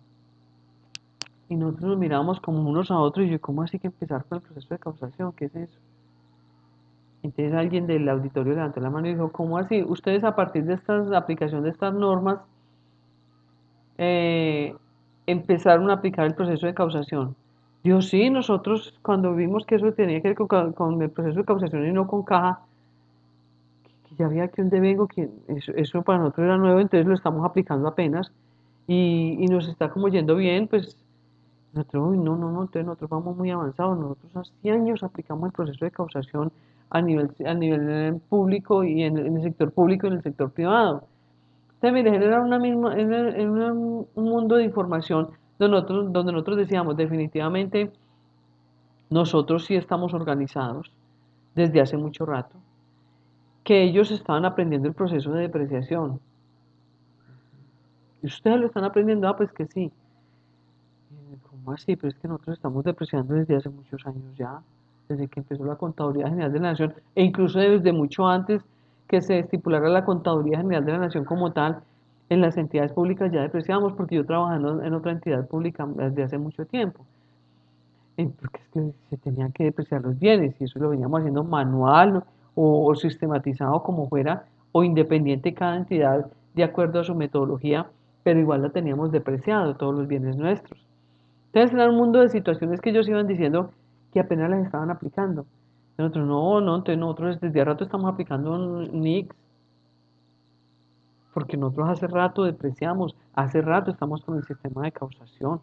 Y nosotros nos mirábamos como unos a otros y yo, ¿cómo así que empezar con el proceso de causación? ¿Qué es eso? Entonces alguien del auditorio levantó la mano y dijo, ¿cómo así? Ustedes a partir de esta aplicación de estas normas eh, empezaron a aplicar el proceso de causación. Dijo, sí, nosotros cuando vimos que eso tenía que ver con el proceso de causación y no con caja, que ya había que un devengo, que eso para nosotros era nuevo, entonces lo estamos aplicando apenas y nos está como yendo bien, pues nosotros, no, no, no, entonces nosotros vamos muy avanzados, nosotros hace años aplicamos el proceso de causación a nivel público y en el sector público y en el sector privado. Entonces, mire, era un mundo de información donde nosotros decíamos, definitivamente, nosotros sí estamos organizados desde hace mucho rato que ellos estaban aprendiendo el proceso de depreciación. ¿Y ustedes lo están aprendiendo? Ah, pues que sí. ¿Cómo así? Pero es que nosotros estamos depreciando desde hace muchos años ya, desde que empezó la Contaduría General de la Nación, e incluso desde mucho antes que se estipulara la Contaduría General de la Nación como tal, en las entidades públicas ya depreciamos, porque yo trabajando en otra entidad pública desde hace mucho tiempo. Porque es que se tenían que depreciar los bienes, y eso lo veníamos haciendo manual o sistematizado como fuera, o independiente cada entidad de acuerdo a su metodología, pero igual la teníamos depreciado, todos los bienes nuestros. Entonces era un mundo de situaciones que ellos iban diciendo que apenas las estaban aplicando. Nosotros no, entonces nosotros desde hace rato estamos aplicando un NICS, porque nosotros hace rato depreciamos, hace rato estamos con el sistema de causación.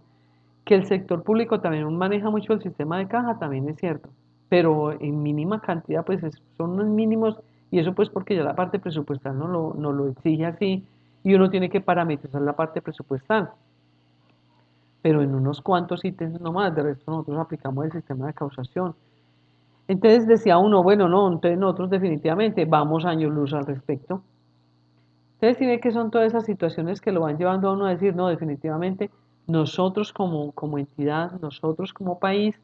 Que el sector público también maneja mucho el sistema de caja, también es cierto, pero en mínima cantidad, pues son unos mínimos, y eso pues porque ya la parte presupuestal no lo exige así, y uno tiene que parametrizar la parte presupuestal, pero en unos cuantos ítems nomás, de resto nosotros aplicamos el sistema de causación. Entonces decía uno, bueno, no, entonces nosotros definitivamente vamos años luz al respecto. Entonces tiene que son todas esas situaciones que lo van llevando a uno a decir, no, definitivamente nosotros como entidad, nosotros como país,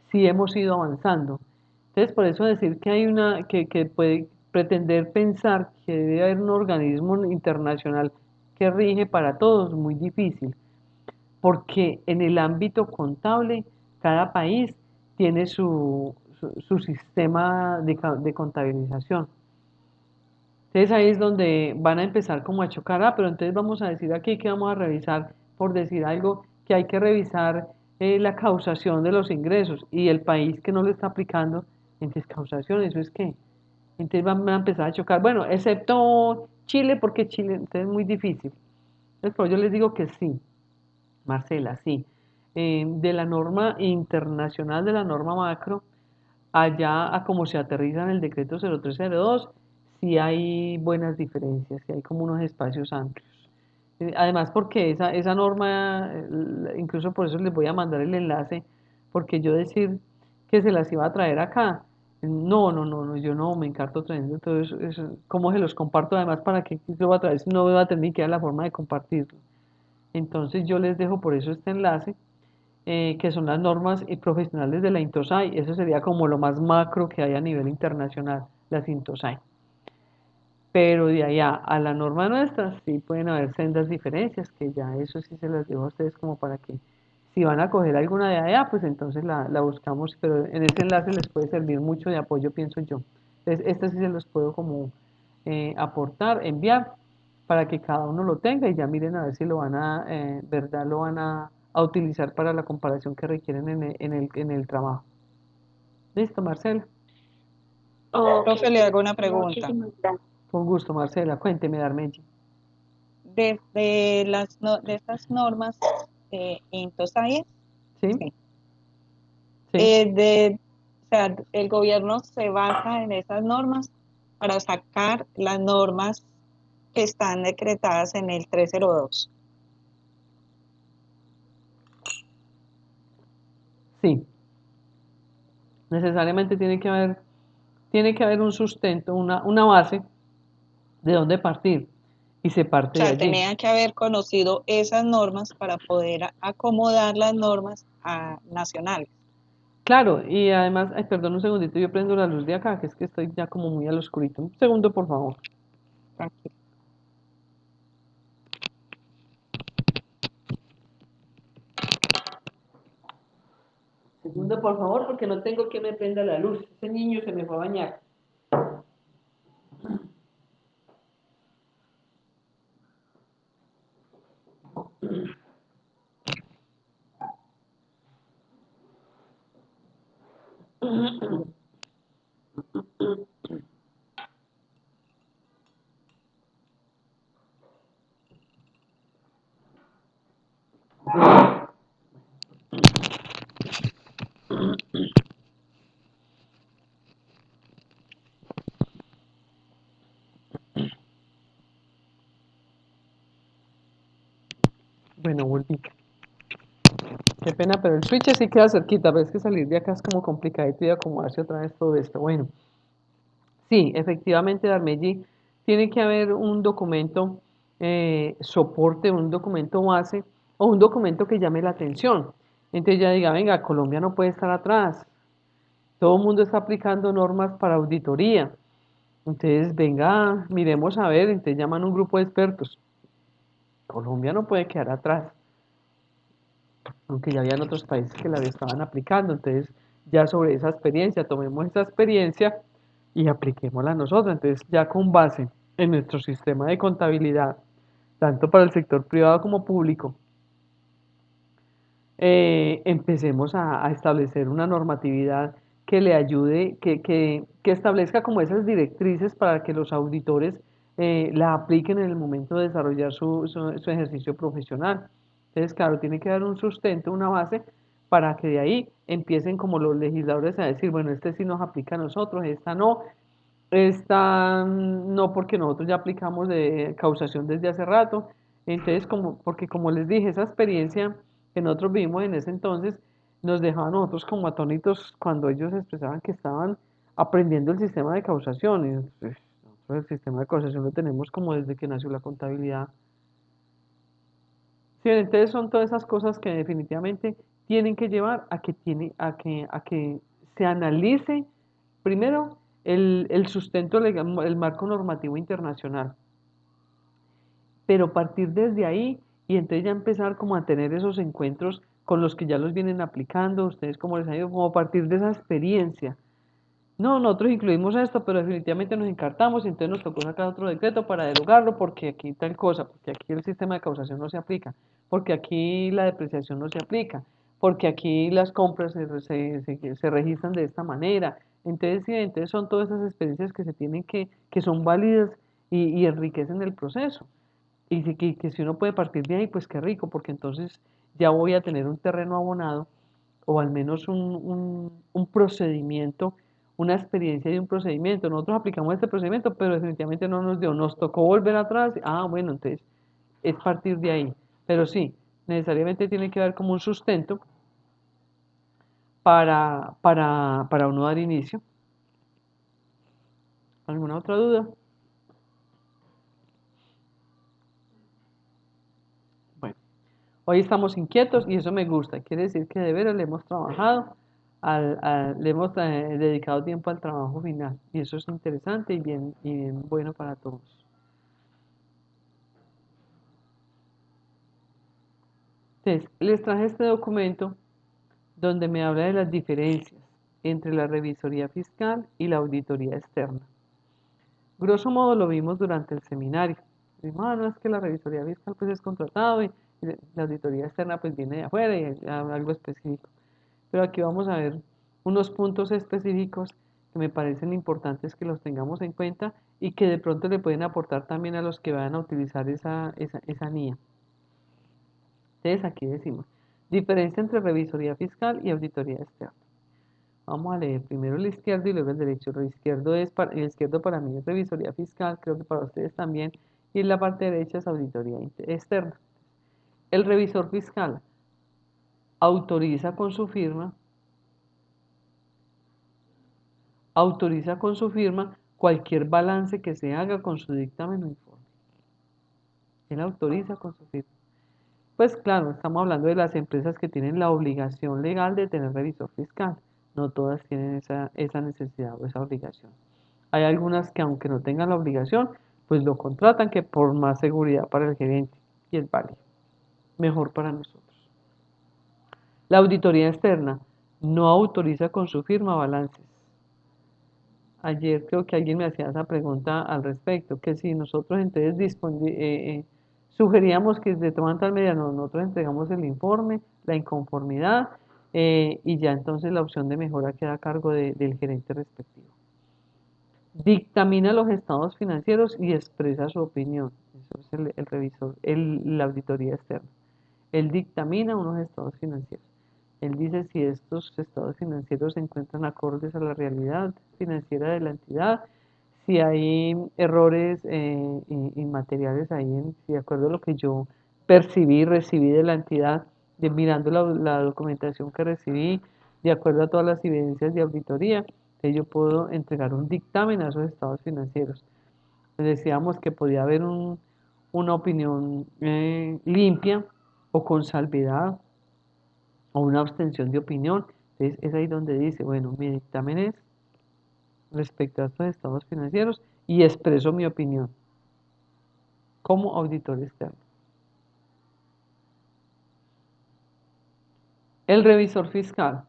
sí hemos ido avanzando. Entonces por eso decir que hay que puede pretender pensar que debe haber un organismo internacional que rige para todos, muy difícil, porque en el ámbito contable cada país tiene su sistema de contabilización. Entonces ahí es donde van a empezar como a chocar, pero entonces vamos a decir aquí que vamos a revisar, por decir algo, que hay que revisar la causación de los ingresos y el país que no lo está aplicando, entonces causación, ¿eso es qué? Entonces van a empezar a chocar, bueno, excepto Chile, porque Chile entonces es muy difícil. Entonces por yo les digo que sí, Marcela, sí. De la norma internacional, de la norma macro, allá a como se aterriza en el decreto 0302, sí hay buenas diferencias, sí hay como unos espacios amplios. Además, porque esa norma, incluso por eso les voy a mandar el enlace, porque yo decir que se las iba a traer acá, no, yo no me encarto trayendo todo eso, ¿cómo se los comparto? Además, ¿para qué lo voy a traer si no voy a tener ni que dar la forma de compartirlo? Entonces yo les dejo por eso este enlace, que son las normas profesionales de la INTOSAI. Eso sería como lo más macro que hay a nivel internacional, las INTOSAI. Pero de allá a la norma nuestra sí pueden haber sendas diferencias, que ya eso sí se las dejo a ustedes como para que si van a coger alguna de allá, pues entonces la buscamos, pero en ese enlace les puede servir mucho de apoyo, pienso yo. Entonces, esto sí se los puedo como aportar, enviar, para que cada uno lo tenga y ya miren a ver si lo van verdad, lo van a utilizar para la comparación que requieren en el trabajo. ¿Listo, Marcela? Ok, Profe, le hago una pregunta. muchísimas gracias. Con gusto, Marcela. Cuénteme, Darmeji. Desde de estas normas de INTOSAI, ¿Sí? sí. ¿Sí? O sea, el gobierno se basa en esas normas para sacar las normas que están decretadas en el 302. Sí. Necesariamente tiene que haber un sustento, una base de dónde partir. Y se O parte de sea, allí. tenía que haber conocido esas normas para poder acomodar las normas nacionales. Claro, y además, ay, perdón un segundito, yo prendo la luz de acá, que es que estoy ya como muy al oscurito. Un segundo, por favor. Tranquilo. Segundo, por favor, porque no tengo que me prenda la luz. Ese niño se me fue a bañar. Bueno, volví. Qué pena, pero el switch sí queda cerquita, pero es que salir de acá es como complicadito y acomodarse otra vez todo esto. Bueno, Sí, efectivamente, Darmeji, tiene que haber un documento soporte, un documento base o un documento que llame la atención. Entonces ya diga, venga, Colombia no puede estar atrás. Todo el mundo está aplicando normas para auditoría. Entonces, venga, miremos a ver, entonces llaman un grupo de expertos. Colombia no puede quedar atrás, aunque ya habían otros países que la estaban aplicando. Entonces, ya sobre esa experiencia, tomemos esa experiencia y apliquémosla nosotros. Entonces, ya con base en nuestro sistema de contabilidad, tanto para el sector privado como público, empecemos a establecer una normatividad que le ayude, que establezca como esas directrices para que los auditores la apliquen en el momento de desarrollar su ejercicio profesional. Entonces, claro, tiene que dar un sustento, una base, para que de ahí empiecen como los legisladores a decir, bueno, este sí nos aplica a nosotros, esta no porque nosotros ya aplicamos de causación desde hace rato. Entonces, porque como les dije, esa experiencia que nosotros vivimos en ese entonces nos dejaba a nosotros como atónitos cuando ellos expresaban que estaban aprendiendo el sistema de causación. Y pues, nosotros el sistema de causación lo tenemos como desde que nació la contabilidad. Sí, entonces son todas esas cosas que definitivamente tienen que llevar a que se analice primero el sustento legal, el marco normativo internacional, pero partir desde ahí y entonces ya empezar como a tener esos encuentros con los que ya los vienen aplicando, ustedes como les ha ido, como a partir de esa experiencia. No, nosotros incluimos esto, pero definitivamente nos encartamos y entonces nos tocó sacar otro decreto para derogarlo porque aquí tal cosa, porque aquí el sistema de causación no se aplica, porque aquí la depreciación no se aplica, porque aquí las compras se registran de esta manera. Entonces, sí, entonces son todas esas experiencias que se tienen que son válidas y enriquecen el proceso. Y que si uno puede partir de ahí, pues qué rico, porque entonces ya voy a tener un terreno abonado o al menos un procedimiento, una experiencia de un procedimiento. Nosotros aplicamos este procedimiento, pero definitivamente no nos dio, nos tocó volver atrás. Ah, bueno, entonces es partir de ahí. Pero sí, necesariamente tiene que haber como un sustento para uno dar inicio. ¿Alguna otra duda? Bueno, hoy estamos inquietos y eso me gusta. Quiere decir que de veras le hemos trabajado, le hemos dedicado tiempo al trabajo final. Y eso es interesante y bien bueno para todos. Entonces, les traje este documento donde me habla de las diferencias entre la revisoría fiscal y la auditoría externa. Grosso modo lo vimos durante el seminario. Vimos, no, es que la revisoría fiscal pues es contratado y la auditoría externa pues viene de afuera y es algo específico. Pero aquí vamos a ver unos puntos específicos que me parecen importantes que los tengamos en cuenta y que de pronto le pueden aportar también a los que vayan a utilizar esa NIA. Entonces aquí decimos, diferencia entre revisoría fiscal y auditoría externa. Vamos a leer primero el izquierdo y luego el derecho. El izquierdo para mí es revisoría fiscal, creo que para ustedes también, y la parte derecha es auditoría externa. El revisor fiscal autoriza con su firma cualquier balance que se haga con su dictamen o informe. Él autoriza con su firma. Pues claro, estamos hablando de las empresas que tienen la obligación legal de tener revisor fiscal. No todas tienen esa necesidad o esa obligación. Hay algunas que aunque no tengan la obligación, pues lo contratan que por más seguridad para el gerente y es válido. Mejor para nosotros. La auditoría externa no autoriza con su firma balances. Ayer creo que alguien me hacía esa pregunta al respecto, que si nosotros entonces sugeríamos que de toman tal medida, no, nosotros entregamos el informe, la inconformidad, y ya entonces la opción de mejora queda a cargo del gerente respectivo. Dictamina los estados financieros y expresa su opinión. Eso es el revisor, la auditoría externa. Él dictamina unos estados financieros. Él dice si estos estados financieros se encuentran acordes a la realidad financiera de la entidad, si hay errores inmateriales ahí, si de acuerdo a lo que yo percibí y recibí de la entidad, mirando la documentación que recibí, de acuerdo a todas las evidencias de auditoría, Entonces yo puedo entregar un dictamen a esos estados financieros. Decíamos que podía haber una opinión limpia o con salvedad o una abstención de opinión. Entonces es ahí donde dice, bueno, mi dictamen es respecto a estos estados financieros y expreso mi opinión como auditor externo. El revisor fiscal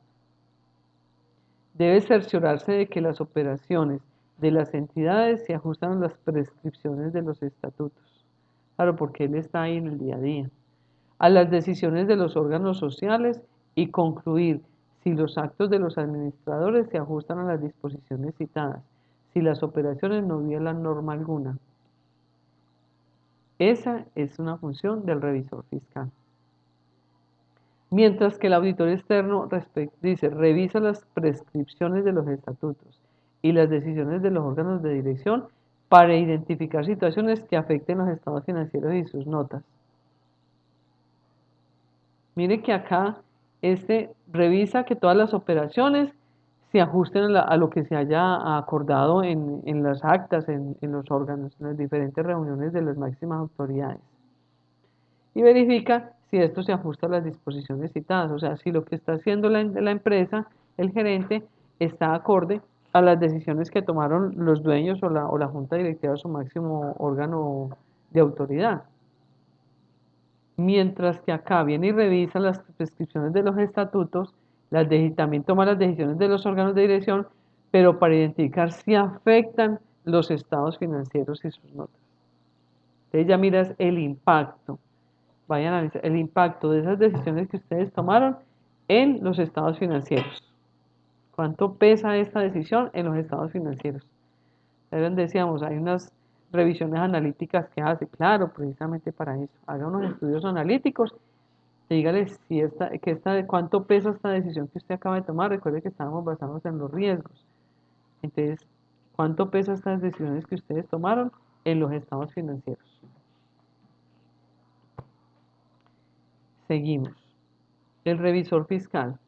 debe cerciorarse de que las operaciones de las entidades se ajustan a las prescripciones de los estatutos. Claro, porque él está ahí en el día a día. A las decisiones de los órganos sociales y concluir si los actos de los administradores se ajustan a las disposiciones citadas, si las operaciones no violan norma alguna. Esa es una función del revisor fiscal. Mientras que el auditor externo dice, revisa las prescripciones de los estatutos y las decisiones de los órganos de dirección para identificar situaciones que afecten los estados financieros y sus notas. Mire que acá revisa que todas las operaciones se ajusten a lo que se haya acordado en las actas, en los órganos, en las diferentes reuniones de las máximas autoridades. Y verifica si esto se ajusta a las disposiciones citadas, o sea, si lo que está haciendo la empresa, el gerente, está acorde a las decisiones que tomaron los dueños o la junta directiva de su máximo órgano de autoridad. Mientras que acá viene y revisa las prescripciones de los estatutos, también toma las decisiones de los órganos de dirección, pero para identificar si afectan los estados financieros y sus notas. Entonces ya miras el impacto. Vayan a analizar el impacto de esas decisiones que ustedes tomaron en los estados financieros. ¿Cuánto pesa esta decisión en los estados financieros? Ahí decíamos, hay unas revisiones analíticas que hace, claro, precisamente para eso. Haga unos estudios analíticos y dígale si cuánto pesa esta decisión que usted acaba de tomar. Recuerde que estábamos basándonos en los riesgos. Entonces, ¿cuánto pesa estas decisiones que ustedes tomaron en los estados financieros? Seguimos. El revisor fiscal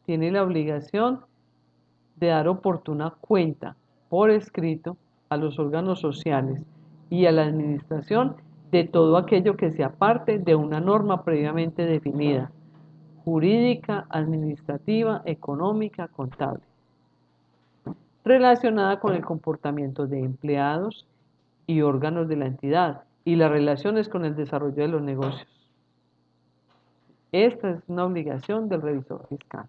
tiene la obligación de dar oportuna cuenta por escrito a los órganos sociales y a la administración de todo aquello que sea parte de una norma previamente definida, jurídica, administrativa, económica, contable, relacionada con el comportamiento de empleados y órganos de la entidad y las relaciones con el desarrollo de los negocios. Esta es una obligación del revisor fiscal.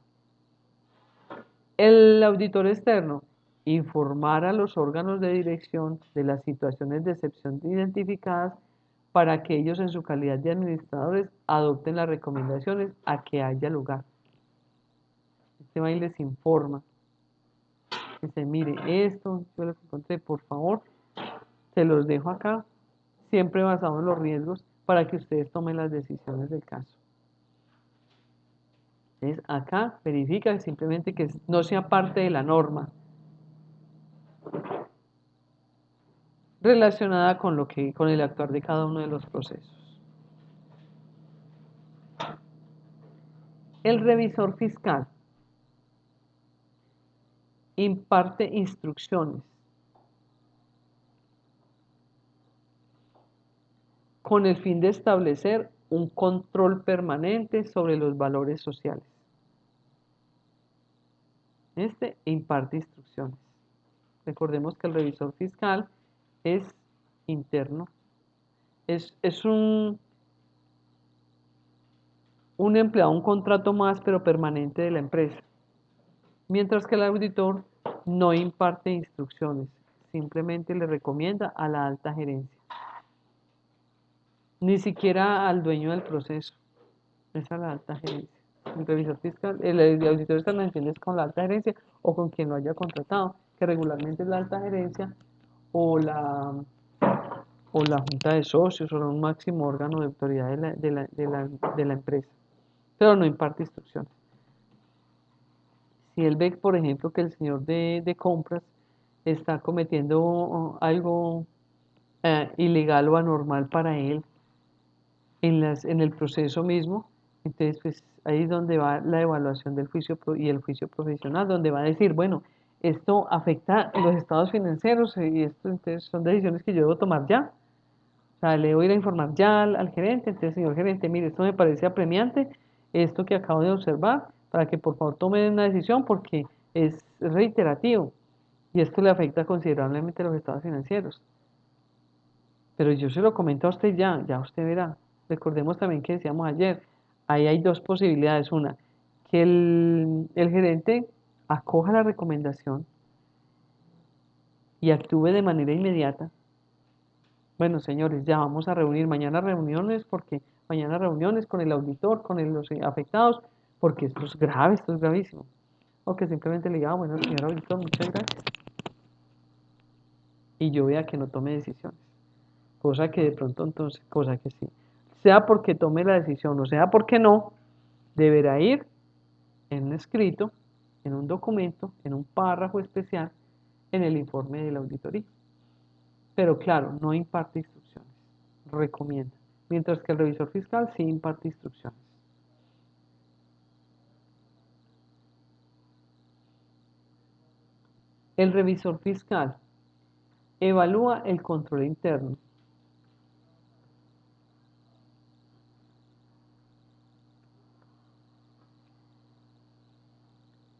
El auditor externo, informar a los órganos de dirección de las situaciones de excepción identificadas para que ellos en su calidad de administradores adopten las recomendaciones a que haya lugar. Este va y les informa. Dice, mire, esto fue lo que encontré, por favor, se los dejo acá, siempre basado en los riesgos, para que ustedes tomen las decisiones del caso. Entonces, acá verifica simplemente que no sea parte de la norma relacionada con el actuar de cada uno de los procesos. El revisor fiscal imparte instrucciones con el fin de establecer un control permanente sobre los valores sociales. Imparte instrucciones. Recordemos que el revisor fiscal es interno, es un empleado, un contrato más, pero permanente de la empresa. Mientras que el auditor no imparte instrucciones, simplemente le recomienda a la alta gerencia. Ni siquiera al dueño del proceso, es a la alta gerencia. El revisor fiscal, el auditor externo entiende con la alta gerencia o con quien lo haya contratado, que regularmente es la alta gerencia o la junta de socios o un máximo órgano de autoridad de la empresa, pero no imparte instrucciones. Si él ve, por ejemplo, que el señor de compras está cometiendo algo ilegal o anormal para él en el proceso mismo, Entonces, pues ahí es donde va la evaluación del juicio y el juicio profesional, donde va a decir, bueno, esto afecta los estados financieros y esto entonces son decisiones que yo debo tomar ya. O sea, le voy a ir a informar ya al gerente, entonces, señor gerente, mire, esto me parece apremiante, esto que acabo de observar, para que por favor tome una decisión porque es reiterativo y esto le afecta considerablemente a los estados financieros. Pero yo se lo comento a usted ya usted verá. Recordemos también que decíamos ayer, ahí hay dos posibilidades. Una, que el gerente acoja la recomendación y actúe de manera inmediata. Bueno, señores, ya vamos a reunir mañana reuniones con el auditor, los afectados, porque esto es grave, esto es gravísimo. O que simplemente le diga, bueno, señor auditor, muchas gracias. Y yo vea que no tome decisiones. Cosa que de pronto entonces, cosa que sí. Sea porque tome la decisión o sea porque no, deberá ir en un escrito, en un documento, en un párrafo especial, en el informe de la auditoría. Pero claro, no imparte instrucciones, recomienda. Mientras que el revisor fiscal sí imparte instrucciones. El revisor fiscal evalúa el control interno.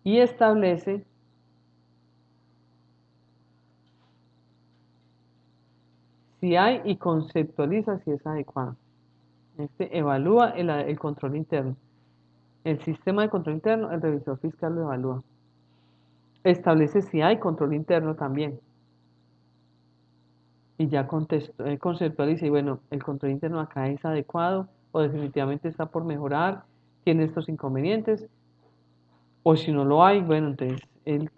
Y establece si hay y conceptualiza si es adecuado. Este evalúa el control interno. El sistema de control interno, el revisor fiscal lo evalúa. Establece si hay control interno también. Y ya conceptualiza y bueno, el control interno acá es adecuado o definitivamente está por mejorar, tiene estos inconvenientes, o si no lo hay, bueno, entonces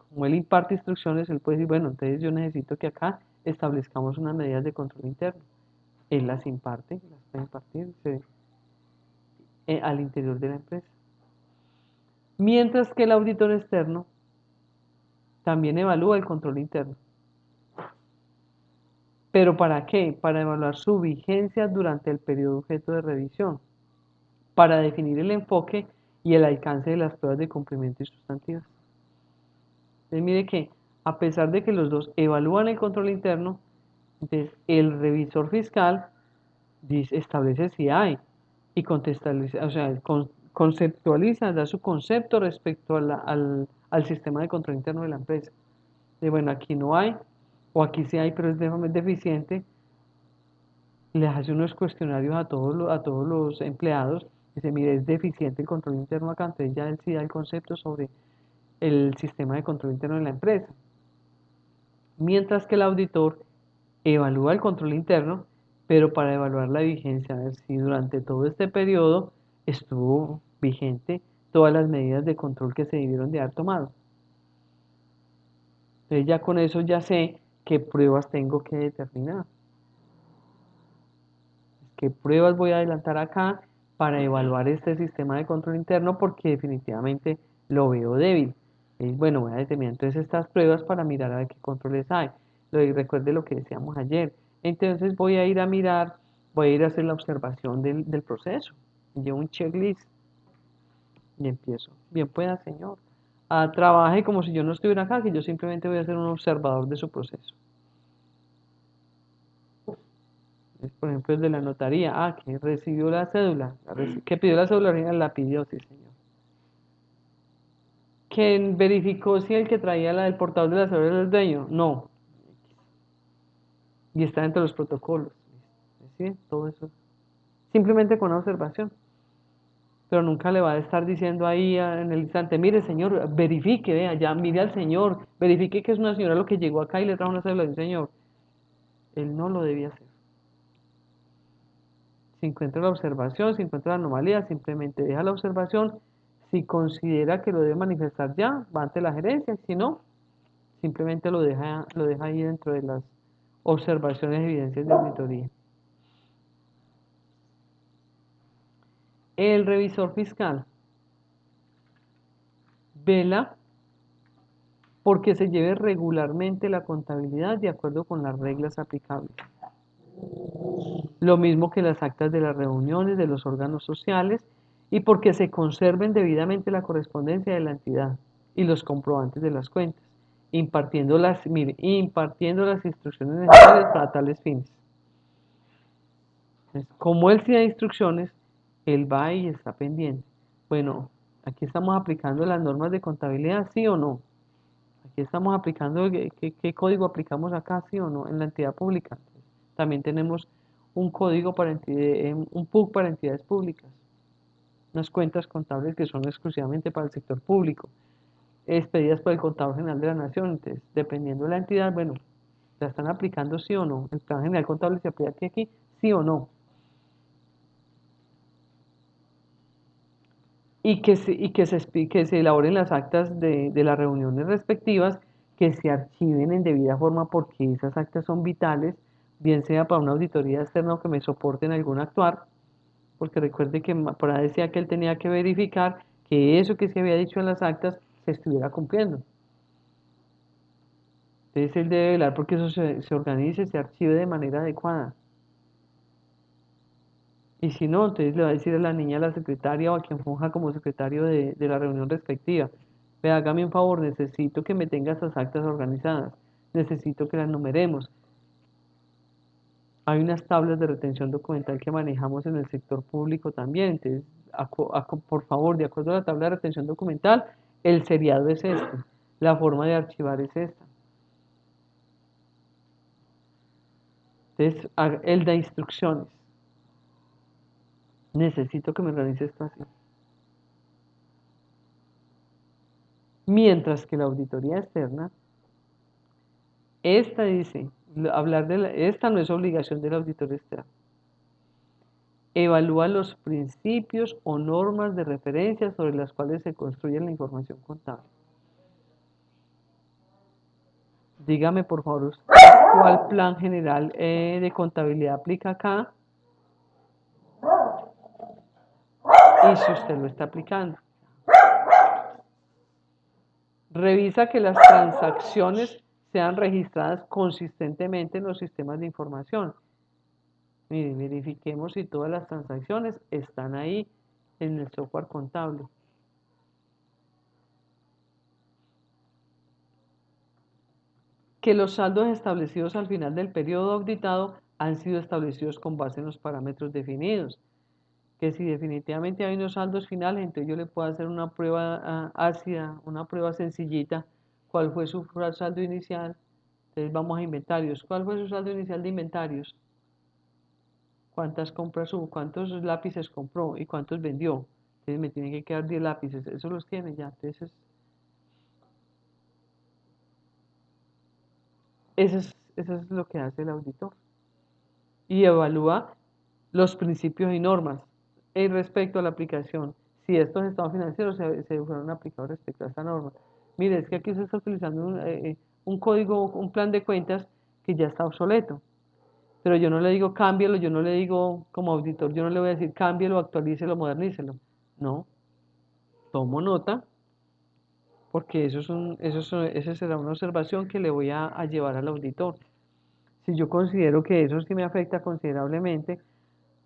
como él imparte instrucciones, él puede decir, bueno, entonces yo necesito que acá establezcamos unas medidas de control interno. Él las imparte, las puede impartir al interior de la empresa. Mientras que el auditor externo también evalúa el control interno. ¿Pero para qué? Para evaluar su vigencia durante el periodo objeto de revisión, para definir el enfoque y el alcance de las pruebas de cumplimiento y sustantivas. Entonces mire que a pesar de que los dos evalúan el control interno, entonces el revisor fiscal establece si hay y contextualiza, o sea, conceptualiza, da su concepto respecto al sistema de control interno de la empresa. De bueno, aquí no hay, o aquí sí hay, pero es deficiente. Les hace unos cuestionarios a todos los empleados. Dice, mire, es deficiente el control interno acá, entonces ya él sí da el concepto sobre el sistema de control interno de la empresa. Mientras que el auditor evalúa el control interno, pero para evaluar la vigencia, a ver si durante todo este periodo estuvo vigente todas las medidas de control que se debieron de haber tomado. Entonces ya con eso ya sé qué pruebas tengo que determinar. ¿Qué pruebas voy a adelantar acá para evaluar este sistema de control interno? Porque definitivamente lo veo débil. Bueno, voy a determinar entonces estas pruebas para mirar a ver qué controles hay. Recuerde lo que decíamos ayer. Entonces voy a ir a mirar, voy a ir a hacer la observación del proceso. Llevo un checklist y empiezo. Bien pueda, señor. Trabaje como si yo no estuviera acá, que yo simplemente voy a ser un observador de su proceso. Por ejemplo, el de la notaría, que recibió la cédula, que pidió la cédula, la pidió, sí, señor. Que verificó si el que traía la del portador de la cédula era el dueño, no. Y está dentro de los protocolos. ¿Sí? Todo eso. Simplemente con una observación. Pero nunca le va a estar diciendo ahí en el instante, mire señor, verifique, vea, ya mire al señor, verifique que es una señora lo que llegó acá y le trajo una cédula de un señor. Él no lo debía hacer. Si encuentra la observación, si encuentra la anomalía, simplemente deja la observación. Si considera que lo debe manifestar ya, va ante la gerencia. Si no, simplemente lo deja ahí dentro de las observaciones, evidencias de auditoría. El revisor fiscal vela porque se lleve regularmente la contabilidad de acuerdo con las reglas aplicables. Lo mismo que las actas de las reuniones de los órganos sociales y porque se conserven debidamente la correspondencia de la entidad y los comprobantes de las cuentas, impartiendo impartiendo las instrucciones necesarias para tales fines. Entonces, como él sí da instrucciones, él va y está pendiente. Bueno, aquí estamos aplicando las normas de contabilidad, ¿sí o no? Aquí estamos aplicando, ¿qué código aplicamos acá, sí o no? En la entidad pública. También tenemos un código para un PUC para entidades públicas, unas cuentas contables que son exclusivamente para el sector público, expedidas por el Contador General de la Nación. Entonces, dependiendo de la entidad, bueno, ¿la están aplicando sí o no? ¿El Plan General Contable se aplica aquí, sí o no? Y que se elaboren las actas de las reuniones respectivas, que se archiven en debida forma porque esas actas son vitales, bien sea para una auditoría externa o que me soporten algún actuar, porque recuerde que por ahí decía que él tenía que verificar que eso que se había dicho en las actas se estuviera cumpliendo. Entonces él debe velar porque eso se organice, se archive de manera adecuada. Y si no, entonces le va a decir a la niña, a la secretaria o a quien funja como secretario de la reunión respectiva: ve, hágame un favor, necesito que me tenga esas actas organizadas, necesito que las numeremos. Hay unas tablas de retención documental que manejamos en el sector público también, entonces, por favor, de acuerdo a la tabla de retención documental, el seriado es este, la forma de archivar es esta. Entonces, él da instrucciones. Necesito que me organice esto así. Mientras que la auditoría externa, esta dice, esta no es obligación del auditor externo. Evalúa los principios o normas de referencia sobre las cuales se construye la información contable. Dígame, por favor, usted, ¿cuál plan general de contabilidad aplica acá? Y si usted lo está aplicando. Revisa que las transacciones sean registradas consistentemente en los sistemas de información. Mire, verifiquemos si todas las transacciones están ahí en el software contable. Que los saldos establecidos al final del periodo auditado han sido establecidos con base en los parámetros definidos. Que si definitivamente hay unos saldos finales, entonces yo le puedo hacer una prueba ácida, una prueba sencillita. ¿Cuál fue su saldo inicial? Entonces vamos a inventarios. ¿Cuál fue su saldo inicial de inventarios? ¿Cuántas compras hubo? ¿Cuántos lápices compró? ¿Y cuántos vendió? Entonces me tienen que quedar 10 lápices. Eso los tiene ya. Entonces, eso es lo que hace el auditor. Y evalúa los principios y normas respecto a la aplicación. Si estos estados financieros se fueron aplicados respecto a esta norma. Mire, es que aquí se está utilizando un código, un plan de cuentas que ya está obsoleto. Pero yo no le digo cámbialo, yo no le digo como auditor, yo no le voy a decir cámbialo, actualícelo, modernícelo. No, tomo nota, porque eso será una observación que le voy a llevar al auditor. Si yo considero que eso sí me afecta considerablemente,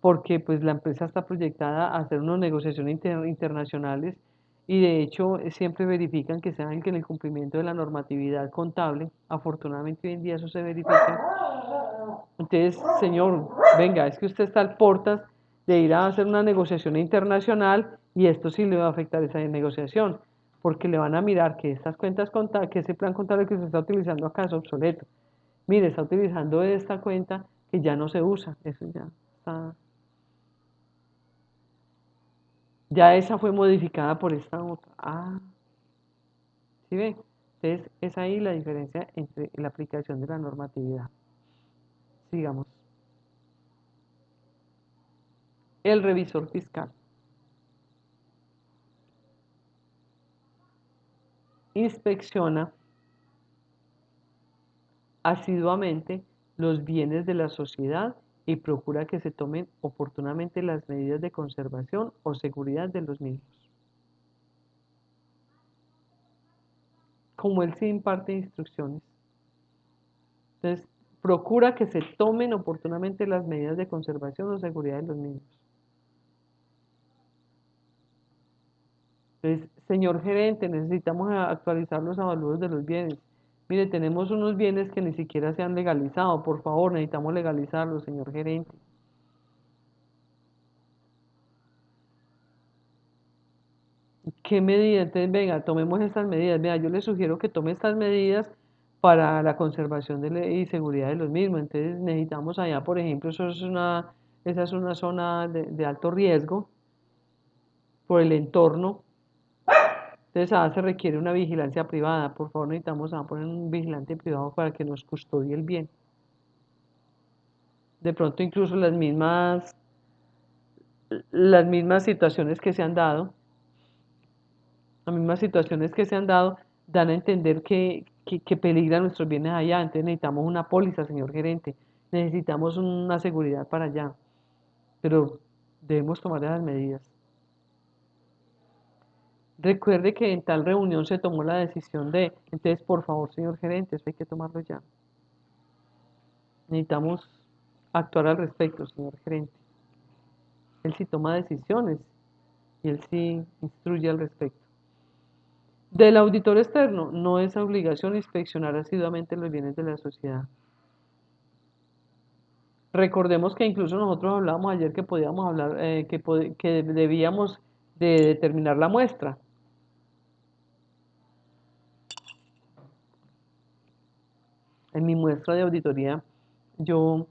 porque pues la empresa está proyectada a hacer unas negociaciones internacionales y de hecho siempre verifican que sean que en el cumplimiento de la normatividad contable, afortunadamente hoy en día eso se verifica. Entonces, señor, venga, es que usted está al portas de ir a hacer una negociación internacional y esto sí le va a afectar esa negociación, porque le van a mirar que estas cuentas contables, que ese plan contable que se está utilizando acá es obsoleto. Mire, está utilizando esta cuenta que ya no se usa, eso ya está. Ya esa fue modificada por esta otra. Ah, ¿sí ve? Entonces, es ahí la diferencia entre la aplicación de la normatividad. Sigamos. El revisor fiscal inspecciona asiduamente los bienes de la sociedad y procura que se tomen oportunamente las medidas de conservación o seguridad de los mismos. Como él sí imparte instrucciones, entonces procura que se tomen oportunamente las medidas de conservación o seguridad de los mismos. Entonces, señor gerente, necesitamos actualizar los avalúos de los bienes. Mire, tenemos unos bienes que ni siquiera se han legalizado. Por favor, necesitamos legalizarlos, señor gerente. ¿Qué medidas? Entonces, venga, tomemos estas medidas. Vea, yo le sugiero que tome estas medidas para la conservación y seguridad de los mismos. Entonces, necesitamos allá, por ejemplo, esa es una zona de alto riesgo por el entorno. Entonces, se requiere una vigilancia privada. Por favor, necesitamos poner un vigilante privado para que nos custodie el bien. De pronto, incluso las mismas situaciones que se han dado, dan a entender que peligran nuestros bienes allá. Entonces, necesitamos una póliza, señor gerente. Necesitamos una seguridad para allá. Pero debemos tomar esas medidas. Recuerde que en tal reunión se tomó la decisión entonces, por favor, señor gerente, eso hay que tomarlo ya. Necesitamos actuar al respecto, señor gerente. Él sí toma decisiones y él sí instruye al respecto. Del auditor externo, no es obligación inspeccionar asiduamente los bienes de la sociedad. Recordemos que incluso nosotros hablábamos ayer que podíamos hablar, que debíamos de determinar la muestra. En mi muestra de auditoría, yo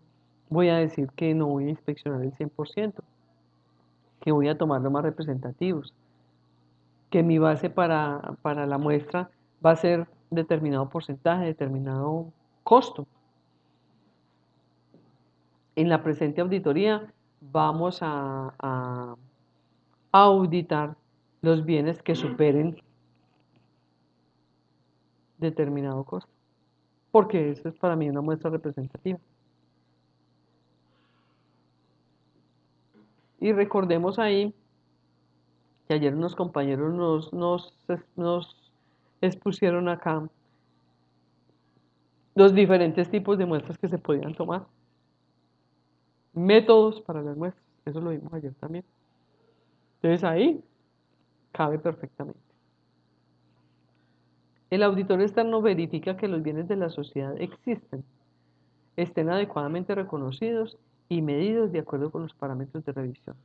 voy a decir que no voy a inspeccionar el 100%, que voy a tomar los más representativos, que mi base para la muestra va a ser determinado porcentaje, determinado costo. En la presente auditoría vamos a auditar los bienes que superen determinado costo, porque eso es para mí una muestra representativa. Y recordemos ahí que ayer unos compañeros nos expusieron acá los diferentes tipos de muestras que se podían tomar, métodos para las muestras, eso lo vimos ayer también. Entonces ahí cabe perfectamente. El auditor externo verifica que los bienes de la sociedad existen, estén adecuadamente reconocidos y medidos de acuerdo con los parámetros de revisión.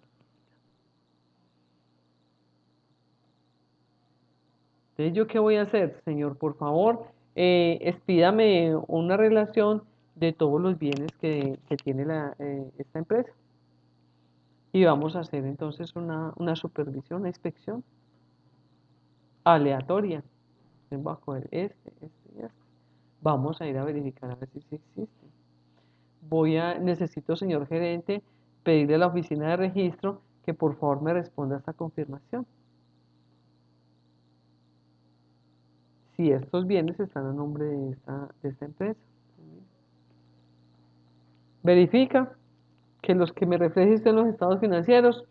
Entonces, ¿yo qué voy a hacer? Señor, por favor, expídame una relación de todos los bienes que tiene esta empresa. Y vamos a hacer entonces una supervisión, una inspección aleatoria. Entonces, voy a coger este y este. Vamos a ir a verificar a ver si sí existe. Necesito, señor gerente, pedirle a la oficina de registro que por favor me responda a esta confirmación. Si estos bienes están a nombre de esta empresa. Verifica que los que me registren los estados financieros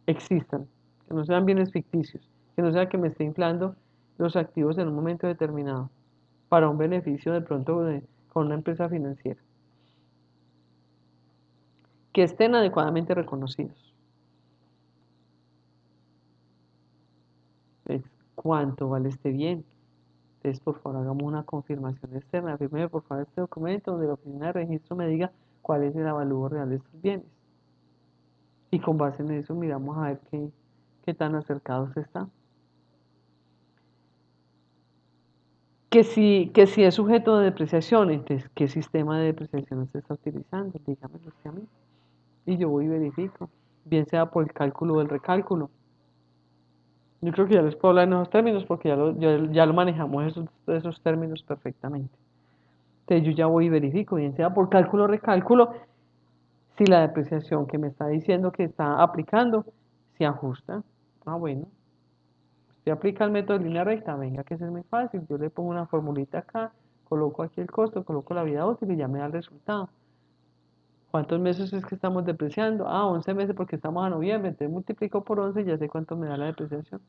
existan, que no sean bienes ficticios, que no sea que me esté inflando los activos en un momento determinado para un beneficio de pronto con una empresa financiera. Que estén adecuadamente reconocidos. Entonces, ¿cuánto vale este bien? Entonces, por favor, hagamos una confirmación externa. Firme, por favor, este documento donde la oficina de registro me diga cuál es el avalúo real de estos bienes. Y con base en eso miramos a ver qué tan acercados están. Que si es sujeto de depreciación, entonces, ¿qué sistema de depreciación se está utilizando? Dígamelo usted a mí. Y yo voy y verifico, bien sea por el cálculo o el recálculo. Yo creo que ya les puedo hablar en esos términos porque ya lo manejamos esos términos perfectamente. Entonces yo ya voy y verifico, bien sea por cálculo o recálculo, si la depreciación que me está diciendo que está aplicando se ajusta. Ah, bueno. Usted aplica el método de línea recta, venga que eso es muy fácil. Yo le pongo una formulita acá, coloco aquí el costo, coloco la vida útil y ya me da el resultado. ¿Cuántos meses es que estamos depreciando? 11 meses porque estamos a noviembre, entonces multiplico por 11 y ya sé cuánto me da la depreciación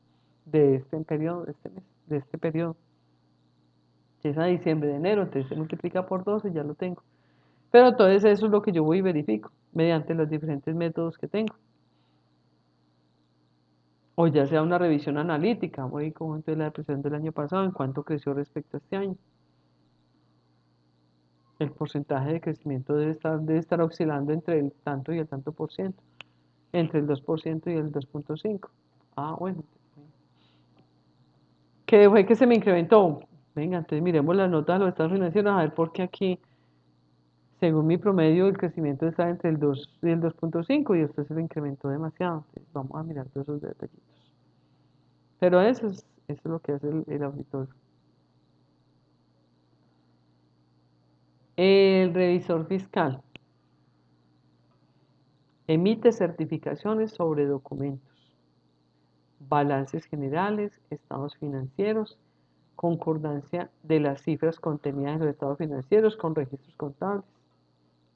de este periodo, de este periodo. Si es a diciembre, de enero, entonces se multiplica por 12 y ya lo tengo. Pero entonces eso es lo que yo voy y verifico mediante los diferentes métodos que tengo. O ya sea una revisión analítica, voy como entonces la depreciación del año pasado, en cuánto creció respecto a este año. El porcentaje de crecimiento debe estar oscilando entre el tanto y el tanto por ciento, entre el 2% y el 2,5%. Ah, bueno. ¿Qué fue que se me incrementó? Venga, entonces miremos las notas de los estados financieros, a ver por qué aquí, según mi promedio, el crecimiento está entre el 2 y el 2,5 y usted se lo incrementó demasiado. Entonces, vamos a mirar todos esos detallitos. Pero eso es lo que hace el auditor. El revisor fiscal emite certificaciones sobre documentos, balances generales, estados financieros, concordancia de las cifras contenidas en los estados financieros con registros contables.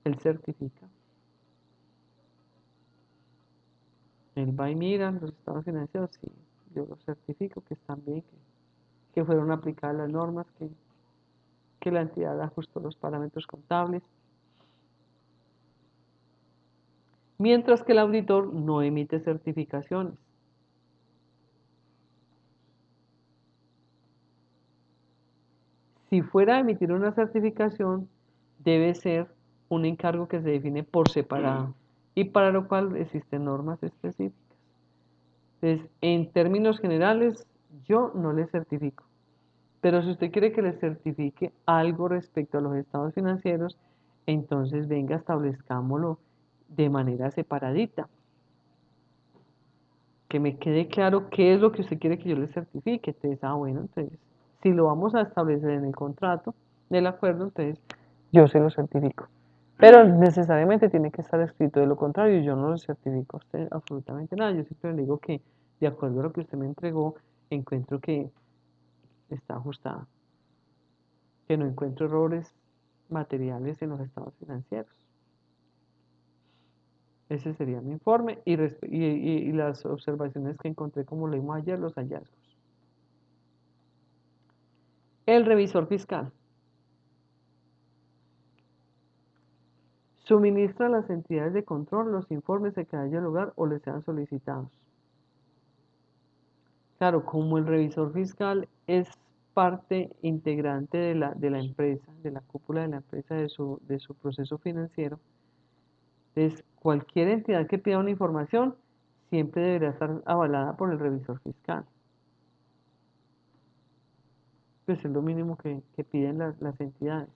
Él certifica. Él va y mira los estados financieros, sí, yo los certifico que están bien, que fueron aplicadas las normas, que la entidad ajustó los parámetros contables. Mientras que el auditor no emite certificaciones. Si fuera a emitir una certificación, debe ser un encargo que se define por separado y para lo cual existen normas específicas. Entonces, en términos generales, yo no le certifico. Pero si usted quiere que le certifique algo respecto a los estados financieros, entonces venga, establezcámoslo de manera separadita. Que me quede claro qué es lo que usted quiere que yo le certifique. Entonces, bueno, entonces, si lo vamos a establecer en el contrato del acuerdo, entonces yo se lo certifico. Pero necesariamente tiene que estar escrito, de lo contrario, yo no le certifico a usted absolutamente nada. Yo siempre le digo que, de acuerdo a lo que usted me entregó, encuentro que está ajustada. Que no encuentro errores materiales en los estados financieros. Ese sería mi informe y las observaciones que encontré, como leímos ayer, los hallazgos. El revisor fiscal suministra a las entidades de control los informes de que haya lugar o les sean solicitados. Claro, como el revisor fiscal es parte integrante de la empresa, de la cúpula de la empresa, de su proceso financiero, entonces cualquier entidad que pida una información siempre deberá estar avalada por el revisor fiscal. Pues es lo mínimo que piden las entidades.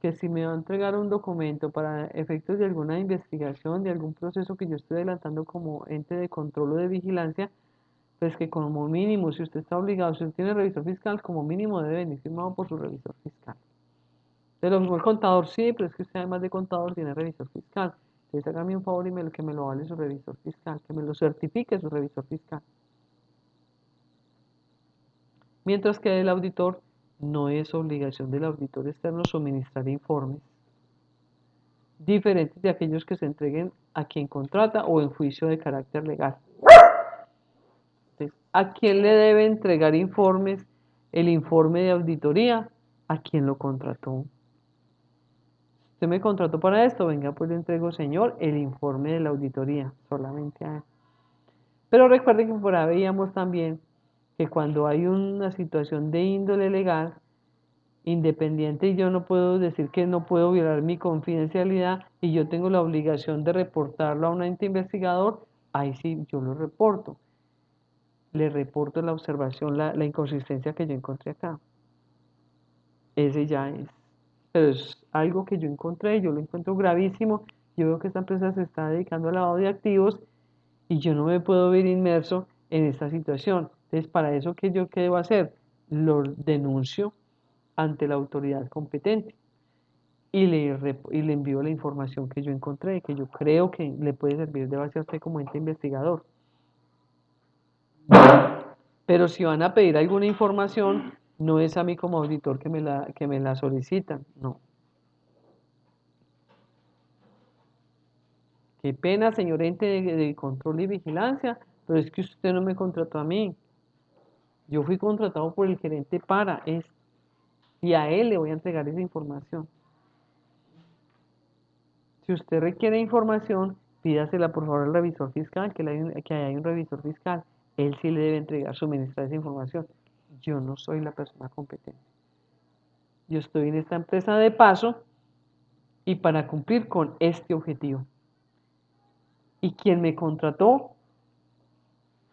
Que si me va a entregar un documento para efectos de alguna investigación, de algún proceso que yo estoy adelantando como ente de control o de vigilancia, pues que como mínimo, si usted está obligado, si usted tiene revisor fiscal, como mínimo debe venir firmado por su revisor fiscal. De lo mismo el contador, sí, pero es que usted además de contador tiene revisor fiscal. Entonces hágame un favor y que me lo avale su revisor fiscal, que me lo certifique su revisor fiscal. Mientras que el auditor no es obligación del auditor externo suministrar informes diferentes de aquellos que se entreguen a quien contrata o en juicio de carácter legal. Entonces, ¿a quién le debe entregar informes el informe de auditoría? ¿A quien lo contrató? Usted me contrató para esto, venga, pues le entrego, señor, el informe de la auditoría, solamente a él. Pero recuerden que por ahí veíamos también que cuando hay una situación de índole legal, independiente, y yo no puedo decir que no puedo violar mi confidencialidad y yo tengo la obligación de reportarlo a un ente investigador, ahí sí yo lo reporto. Le reporto la observación, la inconsistencia que yo encontré acá. Ese ya es. Pero es algo que yo encontré, yo lo encuentro gravísimo. Yo veo que esta empresa se está dedicando al lavado de activos y yo no me puedo ver inmerso en esta situación. Entonces, para eso, ¿qué debo hacer? Lo denuncio ante la autoridad competente y le envío la información que yo encontré, que yo creo que le puede servir de base a usted como ente investigador. Pero si van a pedir alguna información, no es a mí como auditor que me la solicitan, no. Qué pena, señor ente de control y vigilancia, pero es que usted no me contrató a mí. Yo fui contratado por el gerente para esto. Y a él le voy a entregar esa información. Si usted requiere información, pídasela por favor al revisor fiscal, que hay un revisor fiscal. Él sí le debe entregar, suministrar esa información. Yo no soy la persona competente. Yo estoy en esta empresa de paso y para cumplir con este objetivo. Y quien me contrató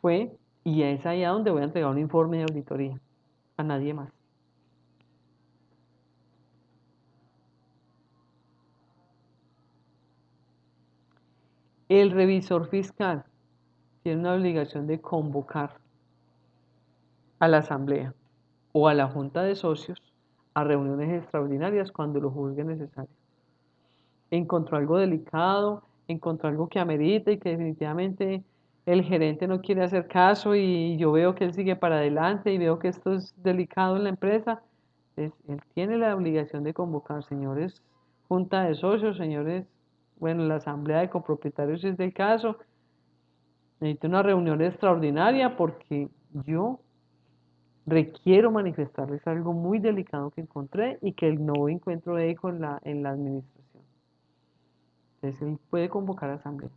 fue, y es allá donde voy a entregar un informe de auditoría, a nadie más. El revisor fiscal tiene una obligación de convocar a la asamblea o a la junta de socios a reuniones extraordinarias cuando lo juzgue necesario. Encontró algo delicado, encontró algo que amerita y que definitivamente el gerente no quiere hacer caso y yo veo que él sigue para adelante y veo que esto es delicado en la empresa, él tiene la obligación de convocar, señores, junta de socios, señores, bueno, la asamblea de copropietarios si es del caso, necesito una reunión extraordinaria porque yo requiero manifestarles algo muy delicado que encontré y que no encuentro eco en la administración. Entonces él puede convocar a asamblea.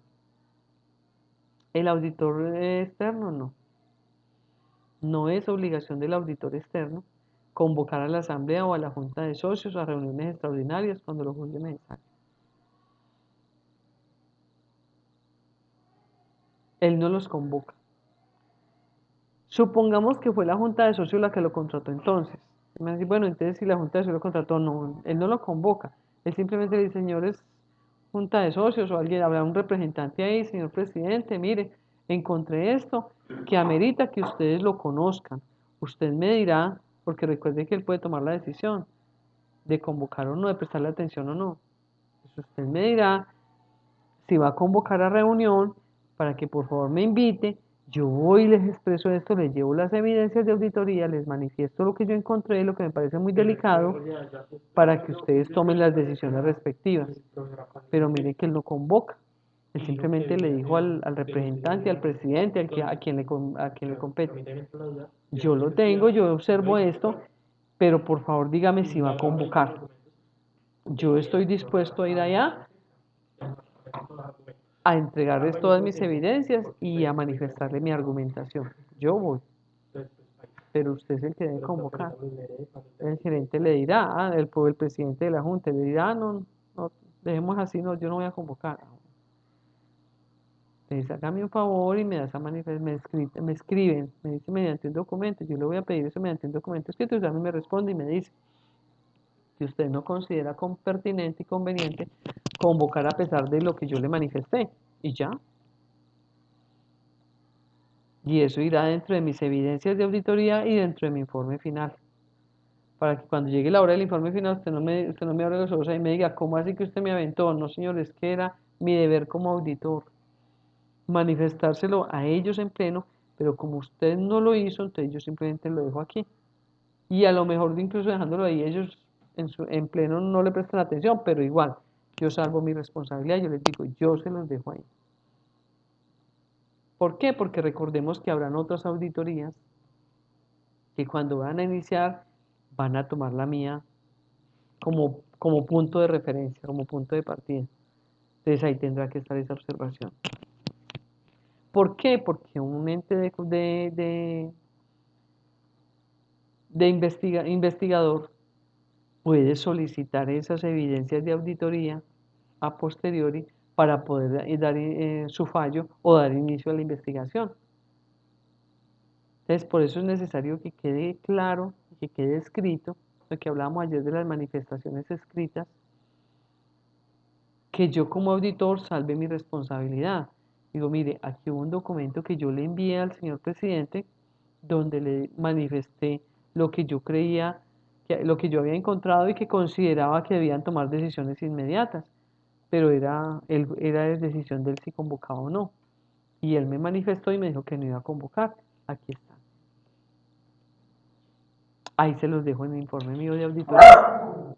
El auditor externo no. No es obligación del auditor externo convocar a la asamblea o a la junta de socios a reuniones extraordinarias cuando lo juzgue necesario. Él no los convoca. Supongamos que fue la junta de socios la que lo contrató entonces. Me dice, bueno, entonces si la junta de socios lo contrató, no, él no lo convoca. Él simplemente le dice, señores, junta de socios o alguien, habrá un representante ahí, señor presidente, mire, encontré esto que amerita que ustedes lo conozcan. Usted me dirá, porque recuerde que él puede tomar la decisión de convocar o no, de prestarle atención o no. Entonces usted me dirá si va a convocar a reunión para que por favor me invite. Yo voy y les expreso esto, les llevo las evidencias de auditoría, les manifiesto lo que yo encontré, lo que me parece muy delicado, para que ustedes tomen las decisiones respectivas. Pero mire que él no convoca. Él simplemente le dijo al representante, al presidente, a quien le compete. Yo lo tengo, yo observo esto, pero por favor dígame si va a convocar. Yo estoy dispuesto a ir allá a entregarles todas mis evidencias y a manifestarle mi argumentación. Yo voy, pero usted es el que debe convocar. El gerente le dirá, el presidente de la junta le dirá, no, no, dejemos así, no, yo no voy a convocar. Entonces, hágame un favor y me da esa me escriben, me dice mediante un documento, yo le voy a pedir eso mediante un documento escrito, usted me responde y me dice que usted no considera pertinente y conveniente convocar a pesar de lo que yo le manifesté, y ya. Y eso irá dentro de mis evidencias de auditoría y dentro de mi informe final. Para que cuando llegue la hora del informe final, usted no me abra los ojos y me diga, ¿cómo así que usted me aventó? No, señor, es que era mi deber como auditor manifestárselo a ellos en pleno, pero como usted no lo hizo, entonces yo simplemente lo dejo aquí. Y a lo mejor incluso dejándolo ahí, ellos en pleno no le prestan atención, pero igual, yo salvo mi responsabilidad, yo les digo, yo se los dejo ahí. ¿Por qué? Porque recordemos que habrán otras auditorías que cuando van a iniciar van a tomar la mía como punto de referencia, como punto de partida. Entonces ahí tendrá que estar esa observación. ¿Por qué? Porque un ente de investigador puede solicitar esas evidencias de auditoría a posteriori para poder dar su fallo o dar inicio a la investigación. Entonces, por eso es necesario que quede claro, que quede escrito, lo que hablábamos ayer de las manifestaciones escritas, que yo como auditor salve mi responsabilidad. Digo, mire, aquí hubo un documento que yo le envié al señor presidente donde le manifesté lo que yo creía, lo que yo había encontrado y que consideraba que debían tomar decisiones inmediatas, pero era decisión de él si convocaba o no. Y él me manifestó y me dijo que no iba a convocar. Aquí está. Ahí se los dejo en el informe mío de auditoría.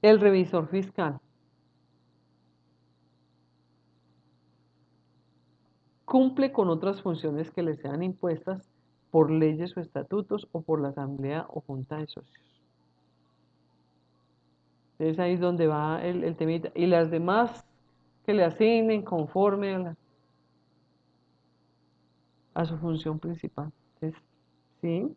El revisor fiscal cumple con otras funciones que le sean impuestas por leyes o estatutos o por la asamblea o junta de socios. Entonces ahí es donde va el temita. Y las demás que le asignen conforme a su función principal. Entonces, sí,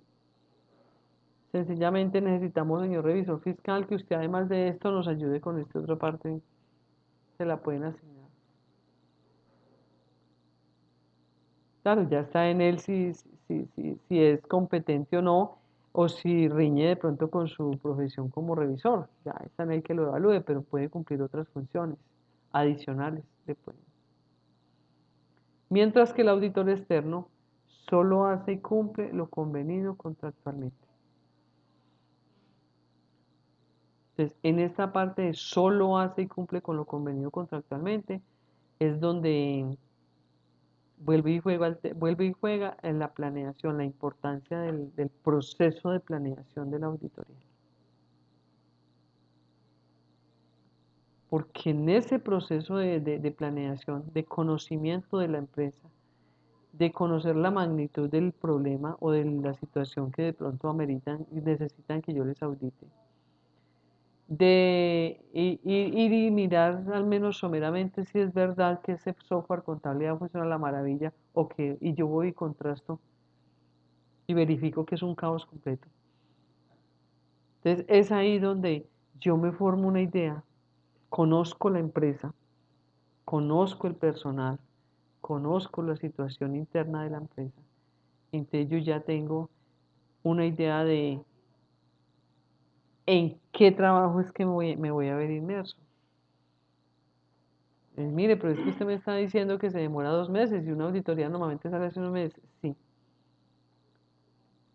sencillamente necesitamos, señor revisor fiscal, que usted además de esto nos ayude con esta otra parte. Se la pueden asignar. Claro, ya está en él si es competente o no, o si riñe de pronto con su profesión como revisor. Ya está en él que lo evalúe, pero puede cumplir otras funciones adicionales. Mientras que el auditor externo solo hace y cumple lo convenido contractualmente. Entonces, en esta parte de solo hace y cumple con lo convenido contractualmente, es donde vuelve y juega en la planeación, la importancia del proceso de planeación de la auditoría. Porque en ese proceso de planeación, de conocimiento de la empresa, de conocer la magnitud del problema o de la situación que de pronto ameritan y necesitan que yo les audite, y mirar al menos someramente si es verdad que ese software contable va a funcionar a la maravilla y yo voy y contrasto y verifico que es un caos completo. Entonces es ahí donde yo me formo una idea, conozco la empresa, conozco el personal, conozco la situación interna de la empresa. Entonces yo ya tengo una idea de en qué trabajo es que me voy a ver inmerso. Mire, pero es que usted me está diciendo que se demora 2 meses y una auditoría normalmente sale hace unos meses. Sí.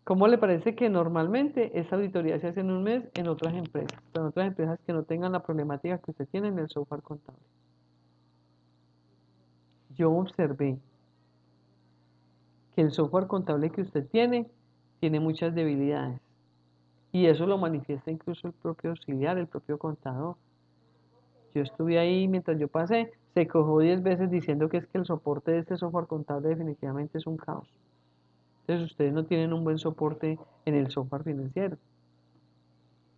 ¿Cómo le parece que normalmente esa auditoría se hace en un mes en otras empresas? Pero en otras empresas que no tengan la problemática que usted tiene en el software contable. Yo observé que el software contable que usted tiene muchas debilidades. Y eso lo manifiesta incluso el propio auxiliar, el propio contador. Yo estuve ahí mientras yo pasé, se cojó 10 veces diciendo que es que el soporte de este software contable definitivamente es un caos. Entonces ustedes no tienen un buen soporte en el software financiero.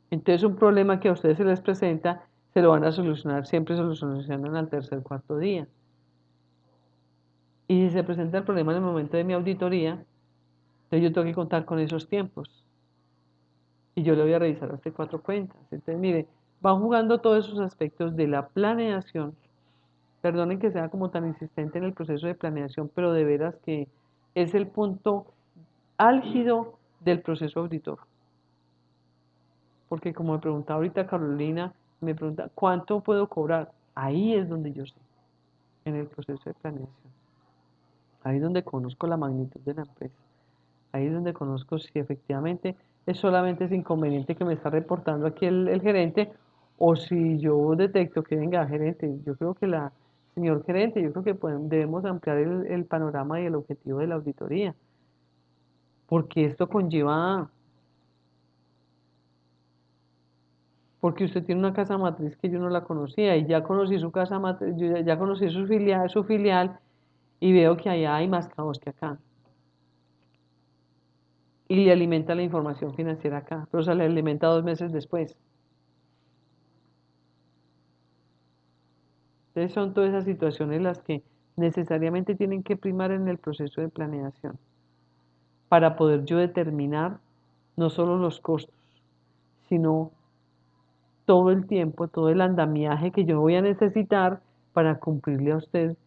Entonces un problema que a ustedes se les presenta, se lo van a solucionar, siempre se lo solucionan al tercer, cuarto día. Y si se presenta el problema en el momento de mi auditoría, entonces yo tengo que contar con esos tiempos. Y yo le voy a revisar hasta 4 cuentas. Entonces, mire, van jugando todos esos aspectos de la planeación. Perdonen que sea como tan insistente en el proceso de planeación, pero de veras que es el punto álgido del proceso auditor. Porque como me preguntaba ahorita Carolina, me pregunta, ¿cuánto puedo cobrar? Ahí es donde yo sé, en el proceso de planeación. Ahí es donde conozco la magnitud de la empresa. Ahí es donde conozco si efectivamente es solamente ese inconveniente que me está reportando aquí el gerente, o si yo detecto que venga gerente, yo creo que señor gerente, yo creo que debemos ampliar el panorama y el objetivo de la auditoría, porque esto conlleva, porque usted tiene una casa matriz que yo no la conocía, y ya conocí su casa matriz, yo ya conocí su filial, y veo que allá hay más caos que acá. Y le alimenta la información financiera acá, pero se le alimenta 2 meses después. Entonces son todas esas situaciones las que necesariamente tienen que primar en el proceso de planeación para poder yo determinar no solo los costos, sino todo el tiempo, todo el andamiaje que yo voy a necesitar para cumplirle a usted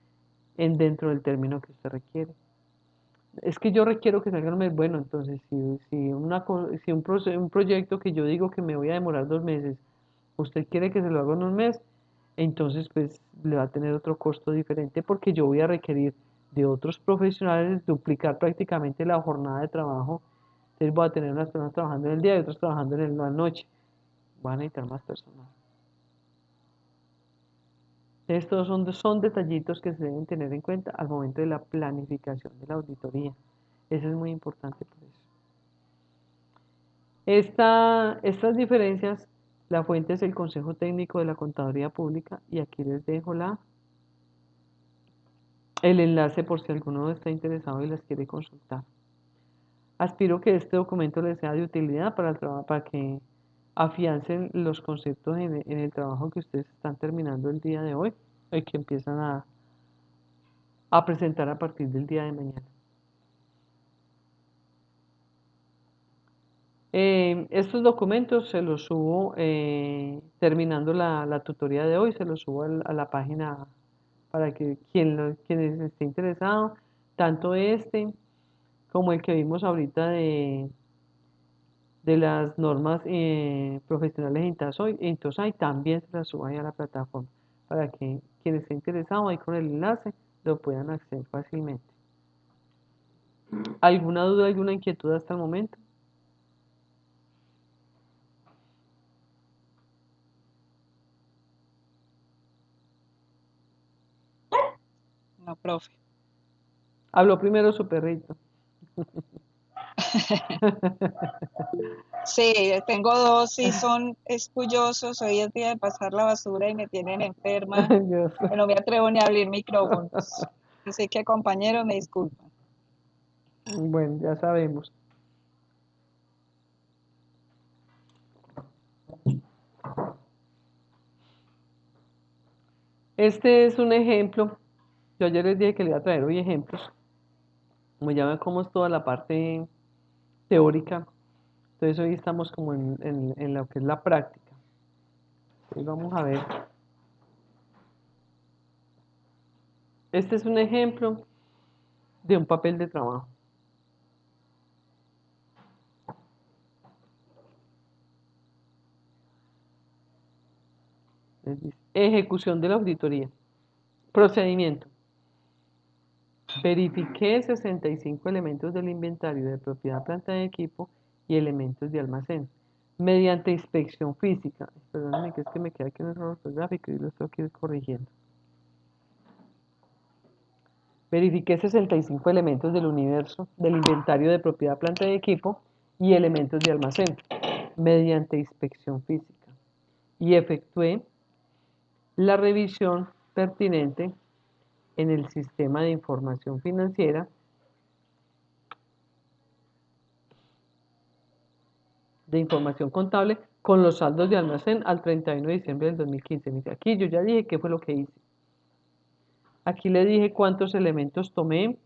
dentro del término que usted requiere. Es que yo requiero que salga un mes, bueno, entonces si un proyecto que yo digo que me voy a demorar 2 meses, usted quiere que se lo haga en un mes, entonces pues le va a tener otro costo diferente porque yo voy a requerir de otros profesionales duplicar prácticamente la jornada de trabajo. Entonces voy a tener unas personas trabajando en el día y otras trabajando en la noche. Van a necesitar más personal. Estos son detallitos que se deben tener en cuenta al momento de la planificación de la auditoría. Eso es muy importante por eso. Estas diferencias, la fuente es el Consejo Técnico de la Contaduría Pública y aquí les dejo el enlace por si alguno está interesado y las quiere consultar. Aspiro que este documento les sea de utilidad para el trabajo, para que afiancen los conceptos en el trabajo que ustedes están terminando el día de hoy y que empiezan a presentar a partir del día de mañana. Estos documentos se los subo terminando la tutoría de hoy, se los subo a la página para que quienes esté interesado, tanto este como el que vimos ahorita de las normas profesionales en TOSAI, también se las subo ahí a la plataforma para que quien esté interesado ahí con el enlace lo puedan acceder fácilmente. ¿Alguna duda, alguna inquietud hasta el momento? No, profe. Habló primero su perrito. Sí, tengo dos y son escullosos. Hoy es día de pasar la basura y me tienen enferma. Dios. Que no me atrevo ni a abrir micrófonos. Así que, compañeros, me disculpan. Bueno, ya sabemos. Este es un ejemplo. Yo ayer les dije que le iba a traer hoy ejemplos. Como ya ven cómo es toda la parte teórica, entonces hoy estamos como en lo que es la práctica. Entonces vamos a ver. Este es un ejemplo de un papel de trabajo. Entonces dice, ejecución de la auditoría. Procedimiento. Verifiqué 65 elementos del inventario de propiedad, planta de equipo y elementos de almacén mediante inspección física. Perdónenme que es que me queda aquí un error ortográfico y lo estoy aquí corrigiendo. Verifiqué 65 elementos del universo del inventario de propiedad, planta de equipo y elementos de almacén mediante inspección física y efectué la revisión pertinente en el sistema de información financiera de información contable con los saldos de almacén al 31 de diciembre del 2015. Mire, aquí yo ya dije qué fue lo que hice. Aquí le dije cuántos elementos tomé,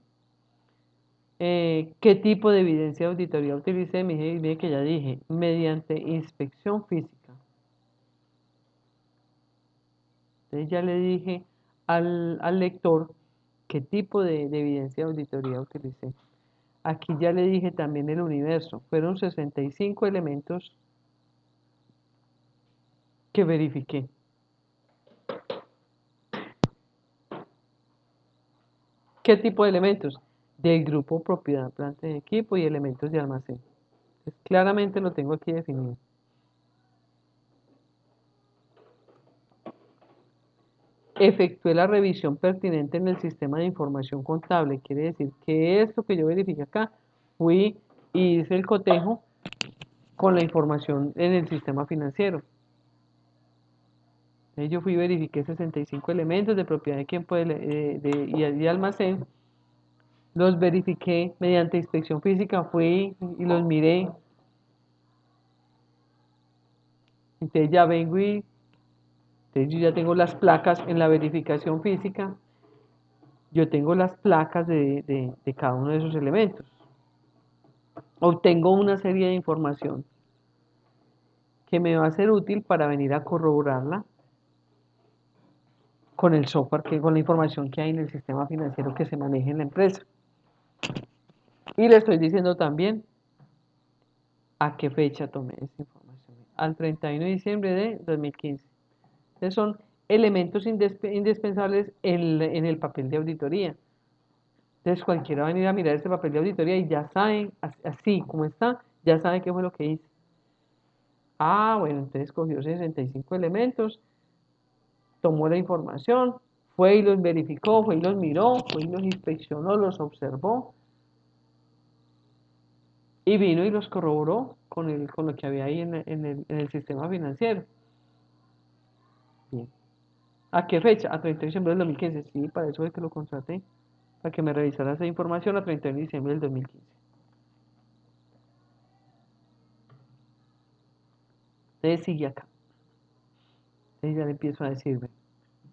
qué tipo de evidencia de auditoría utilicé. Mire que ya dije, mediante inspección física. Entonces ya le dije al lector qué tipo de evidencia de auditoría utilicé. Aquí ya le dije también el universo. Fueron 65 elementos que verifiqué. ¿Qué tipo de elementos? Del grupo propiedad, planta de equipo y elementos de almacén. Entonces, claramente lo tengo aquí definido. Efectué la revisión pertinente en el sistema de información contable. Quiere decir que esto que yo verifiqué acá, fui y hice el cotejo con la información en el sistema financiero. Entonces, yo fui y verifiqué 65 elementos de propiedad de equipo y almacén. Los verifiqué mediante inspección física, fui y los miré. Entonces ya vengo y entonces yo ya tengo las placas en la verificación física, yo tengo las placas de cada uno de esos elementos. Obtengo una serie de información que me va a ser útil para venir a corroborarla con el software, con la información que hay en el sistema financiero que se maneja en la empresa. Y le estoy diciendo también a qué fecha tomé esa información. Al 31 de diciembre de 2015. Entonces son elementos indispensables en el papel de auditoría. Entonces cualquiera va a venir a mirar este papel de auditoría y ya saben, así como está, ya saben qué fue lo que hice. Ah, bueno, entonces cogió 65 elementos, tomó la información, fue y los verificó, fue y los miró, fue y los inspeccionó, los observó y vino y los corroboró con lo que había ahí en el sistema financiero. Bien. ¿A qué fecha? A 31 de diciembre del 2015. Sí, para eso es que lo contraté, para que me revisara esa información a 31 de diciembre del 2015. Entonces sigue acá. Entonces ya le empiezo a decirme.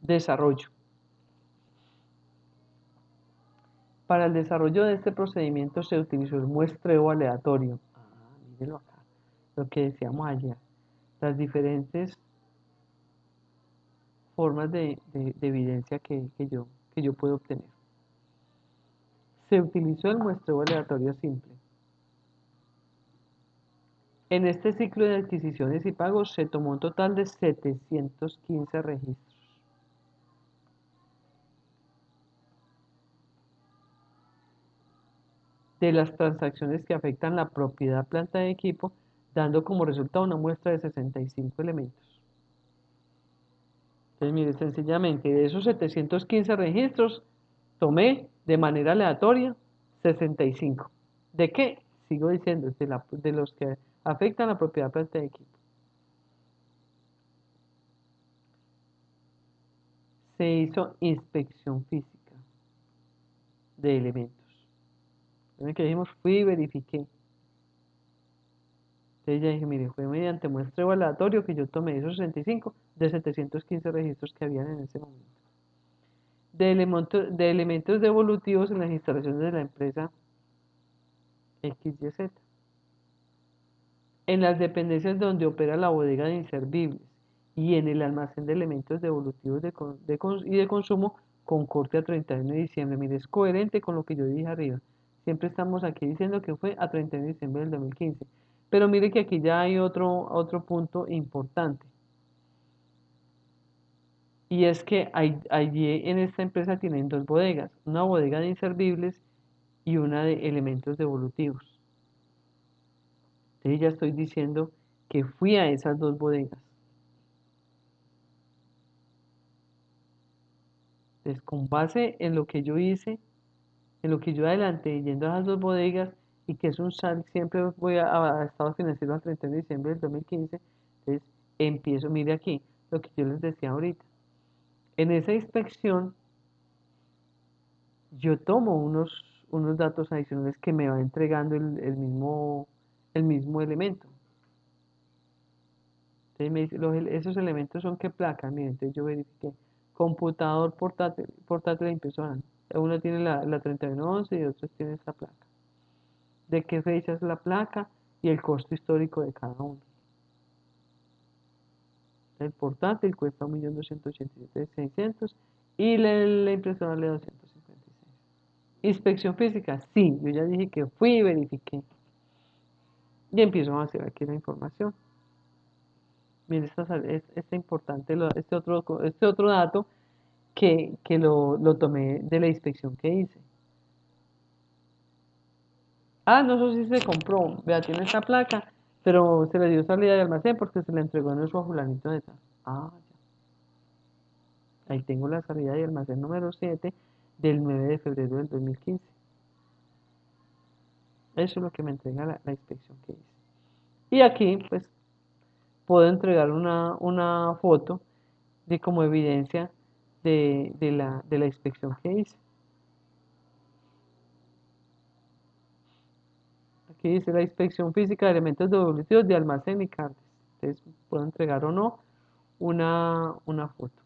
Desarrollo. Para el desarrollo de este procedimiento se utilizó el muestreo aleatorio. Mírenlo acá. Lo que decíamos ayer. Las diferentes formas de evidencia que yo puedo obtener. Se utilizó el muestreo aleatorio simple. En este ciclo de adquisiciones y pagos se tomó un total de 715 registros. De las transacciones que afectan la propiedad, planta de equipo, dando como resultado una muestra de 65 elementos. Entonces, mire, sencillamente, de esos 715 registros, tomé de manera aleatoria 65. ¿De qué? Sigo diciendo, de los que afectan la propiedad, planta de equipo. Se hizo inspección física de elementos. ¿Ven que dijimos? Fui y verifiqué. Entonces ya dije, mire, fue mediante muestreo aleatorio que yo tomé esos 65 de 715 registros que habían en ese momento. De elementos devolutivos en las instalaciones de la empresa XYZ. En las dependencias donde opera la bodega de inservibles y en el almacén de elementos devolutivos y de consumo con corte a 31 de diciembre. Mire, es coherente con lo que yo dije arriba. Siempre estamos aquí diciendo que fue a 31 de diciembre del 2015. Pero mire que aquí ya hay otro punto importante. Y es que allí en esta empresa tienen dos bodegas, una bodega de inservibles y una de elementos devolutivos. Entonces ya estoy diciendo que fui a esas dos bodegas. Entonces, con base en lo que yo hice, en lo que yo adelanté yendo a esas dos bodegas, y que es un SAL, siempre voy a estados financieros al 31 de diciembre del 2015, entonces empiezo, mire aquí, lo que yo les decía ahorita. En esa inspección, yo tomo unos datos adicionales que me va entregando el mismo elemento. Entonces me dice, esos elementos son qué placa, miren, entonces yo verifiqué. Computador portátil e impresora. Uno tiene la 3111 y otro tiene esta placa. ¿De qué fecha es la placa? Y el costo histórico de cada uno. El portátil cuesta 1.287.600 y la impresora le 256. Inspección física, sí, yo ya dije que fui y verifiqué. Y empiezo a hacer aquí la información. Mire, esta importante, este otro dato que lo tomé de la inspección que hice. Ah, no sé si se compró. Vea, tiene esta placa, pero se le dio salida de almacén porque se le entregó en su fulanito de tal. Ah, ya. Ahí tengo la salida de almacén número 7 del 9 de febrero del 2015. Eso es lo que me entrega la inspección que hice. Y aquí, pues, puedo entregar una foto de como evidencia de la inspección que hice. Aquí dice la inspección física de elementos devolutivos de almacén y carnes. Entonces, puedo entregar o no una foto.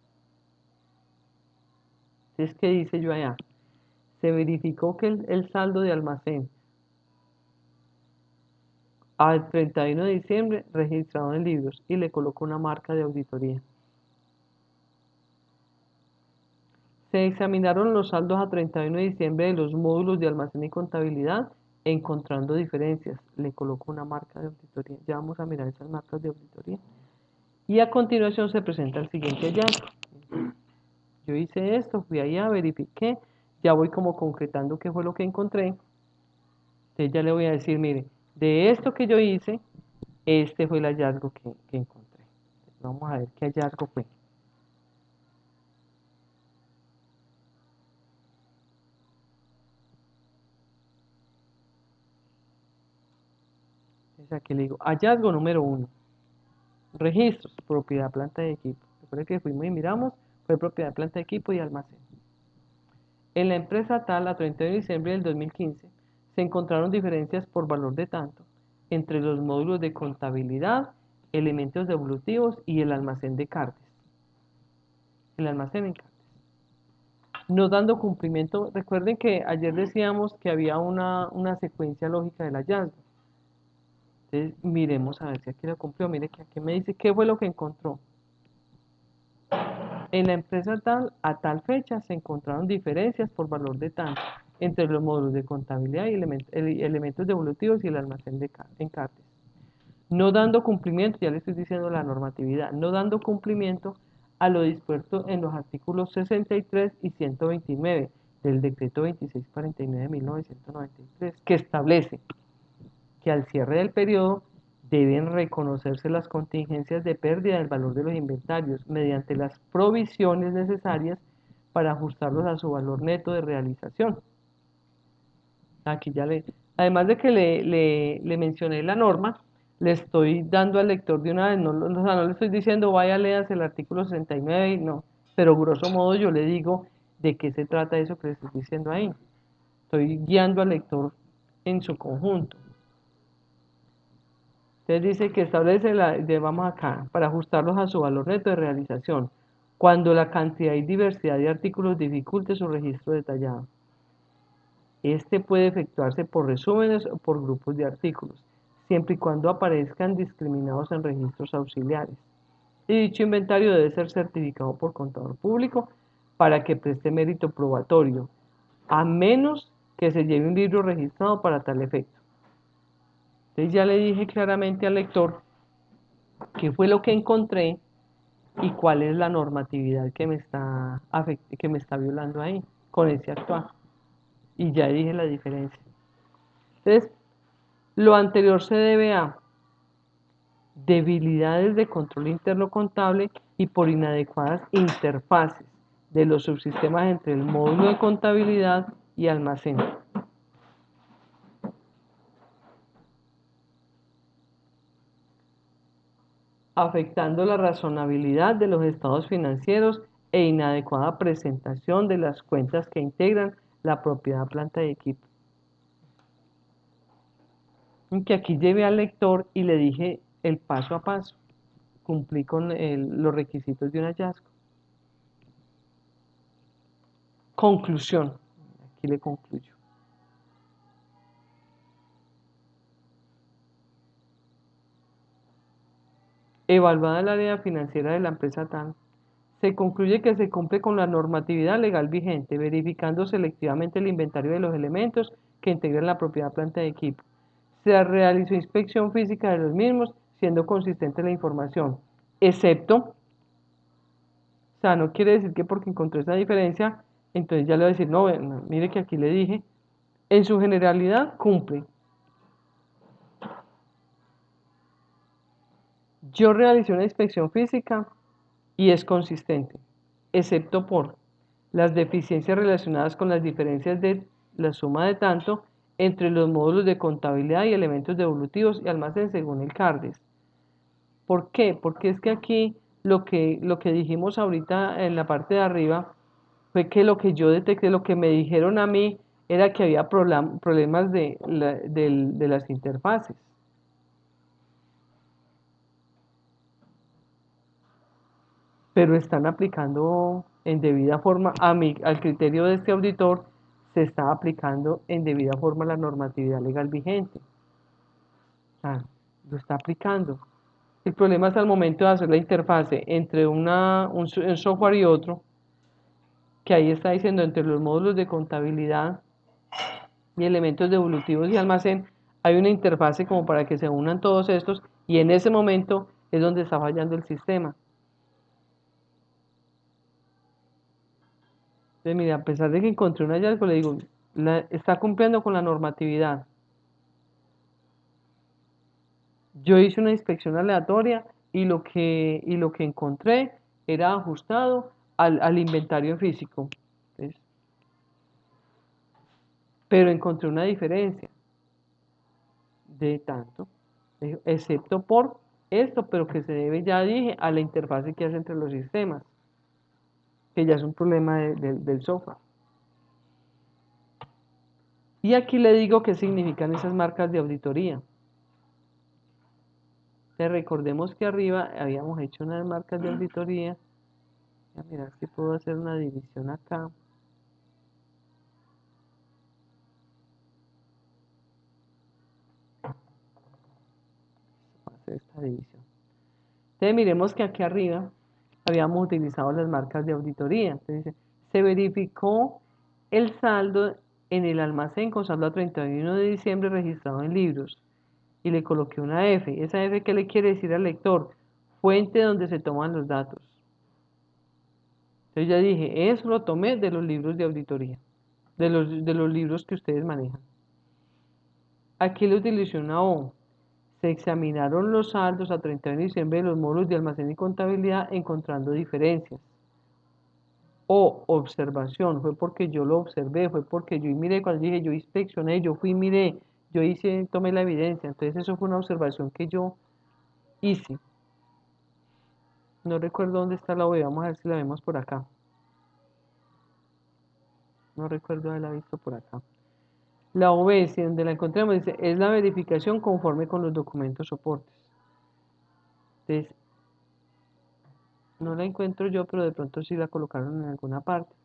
Entonces, ¿qué dice yo allá? Se verificó que el saldo de almacén al 31 de diciembre registrado en libros y le coloco una marca de auditoría. Se examinaron los saldos a 31 de diciembre de los módulos de almacén y contabilidad, encontrando diferencias. Le coloco una marca de auditoría. Ya vamos a mirar esas marcas de auditoría. Y a continuación se presenta el siguiente hallazgo. Yo hice esto, fui allá, verifiqué, ya voy como concretando qué fue lo que encontré. Entonces ya le voy a decir, mire, de esto que yo hice, este fue el hallazgo que encontré. Vamos a ver qué hallazgo fue. Entonces aquí le digo, hallazgo número 1. Registros, propiedad, planta de equipo. Recuerden que fuimos y miramos, fue propiedad, planta de equipo y almacén. En la empresa tal, a 31 de diciembre del 2015, se encontraron diferencias por valor de tanto entre los módulos de contabilidad elementos devolutivos y el almacén de cartes. El almacén en cartes. No dando cumplimiento, recuerden que ayer decíamos que había una secuencia lógica del hallazgo. Entonces, miremos a ver si aquí lo cumplió. Mire que aquí me dice qué fue lo que encontró. En la empresa tal, a tal fecha, se encontraron diferencias por valor de tanto entre los módulos de contabilidad y elementos devolutivos y el almacén en cartes. No dando cumplimiento, ya le estoy diciendo la normatividad, no dando cumplimiento a lo dispuesto en los artículos 63 y 129 del decreto 2649 de 1993, que establece que al cierre del periodo deben reconocerse las contingencias de pérdida del valor de los inventarios mediante las provisiones necesarias para ajustarlos a su valor neto de realización. Aquí ya además de que le mencioné la norma, le estoy dando al lector de una vez, no le estoy diciendo vaya, leas el artículo 69, no, pero grosso modo yo le digo de qué se trata eso que le estoy diciendo ahí. Estoy guiando al lector en su conjunto. Entonces dice que establece, vamos acá, para ajustarlos a su valor neto de realización, cuando la cantidad y diversidad de artículos dificulte su registro detallado. Este puede efectuarse por resúmenes o por grupos de artículos, siempre y cuando aparezcan discriminados en registros auxiliares. Y dicho inventario debe ser certificado por contador público para que preste mérito probatorio, a menos que se lleve un libro registrado para tal efecto. Entonces ya le dije claramente al lector qué fue lo que encontré y cuál es la normatividad que me está violando ahí con ese actuar. Y ya dije la diferencia. Entonces, lo anterior se debe a debilidades de control interno contable y por inadecuadas interfaces de los subsistemas entre el módulo de contabilidad y almacén. Afectando la razonabilidad de los estados financieros e inadecuada presentación de las cuentas que integran la propiedad, planta y equipo. Que aquí llevé al lector y le dije el paso a paso. Cumplí con los requisitos de un hallazgo. Conclusión. Aquí le concluyo. Evaluada el área financiera de la empresa TAN, se concluye que se cumple con la normatividad legal vigente, verificando selectivamente el inventario de los elementos que integran la propiedad, planta y equipo. Se realizó inspección física de los mismos, siendo consistente la información, excepto, o sea, no quiere decir que porque encontró esa diferencia, entonces ya le voy a decir, no, mire que aquí le dije, en su generalidad cumple. Yo realicé una inspección física y es consistente, excepto por las deficiencias relacionadas con las diferencias de la suma de tanto entre los módulos de contabilidad y elementos devolutivos y almacén según el CARDES. ¿Por qué? Porque es que aquí lo que dijimos ahorita en la parte de arriba fue que lo que yo detecté, lo que me dijeron a mí era que había problemas de las interfaces. Pero están aplicando en debida forma, al criterio de este auditor, se está aplicando en debida forma la normatividad legal vigente. Lo está aplicando. El problema es al momento de hacer la interfase entre un software y otro, que ahí está diciendo entre los módulos de contabilidad y elementos devolutivos y almacén, hay una interfase como para que se unan todos estos y en ese momento es donde está fallando el sistema. Entonces, mira, a pesar de que encontré un hallazgo, le digo, está cumpliendo con la normatividad. Yo hice una inspección aleatoria y lo que encontré era ajustado al inventario físico. ¿Ves? Pero encontré una diferencia de tanto, excepto por esto, pero que se debe, ya dije, a la interfase que hace entre los sistemas, que ya es un problema del software. Y aquí le digo qué significan esas marcas de auditoría. Entonces, recordemos que arriba habíamos hecho unas marcas de auditoría. Voy a mirar si puedo hacer una división acá. Voy a hacer esta división. Entonces miremos que aquí arriba habíamos utilizado las marcas de auditoría. Entonces dice, se verificó el saldo en el almacén con saldo a 31 de diciembre registrado en libros. Y le coloqué una F. ¿Esa F qué le quiere decir al lector? Fuente donde se toman los datos. Entonces ya dije, eso lo tomé de los libros de auditoría, de los libros que ustedes manejan. Aquí le utilicé una O. Se examinaron los saldos a 31 de diciembre de los módulos de almacén y contabilidad encontrando diferencias. O observación, fue porque yo lo observé, fue porque yo miré, cuando dije yo inspeccioné, yo fui, miré, yo hice, tomé la evidencia. Entonces eso fue una observación que yo hice. No recuerdo dónde está la O, vamos a ver si la vemos por acá. No recuerdo haberla visto por acá. La OB, si donde la encontramos, dice, es la verificación conforme con los documentos soportes. Entonces, no la encuentro yo, pero de pronto sí la colocaron en alguna parte.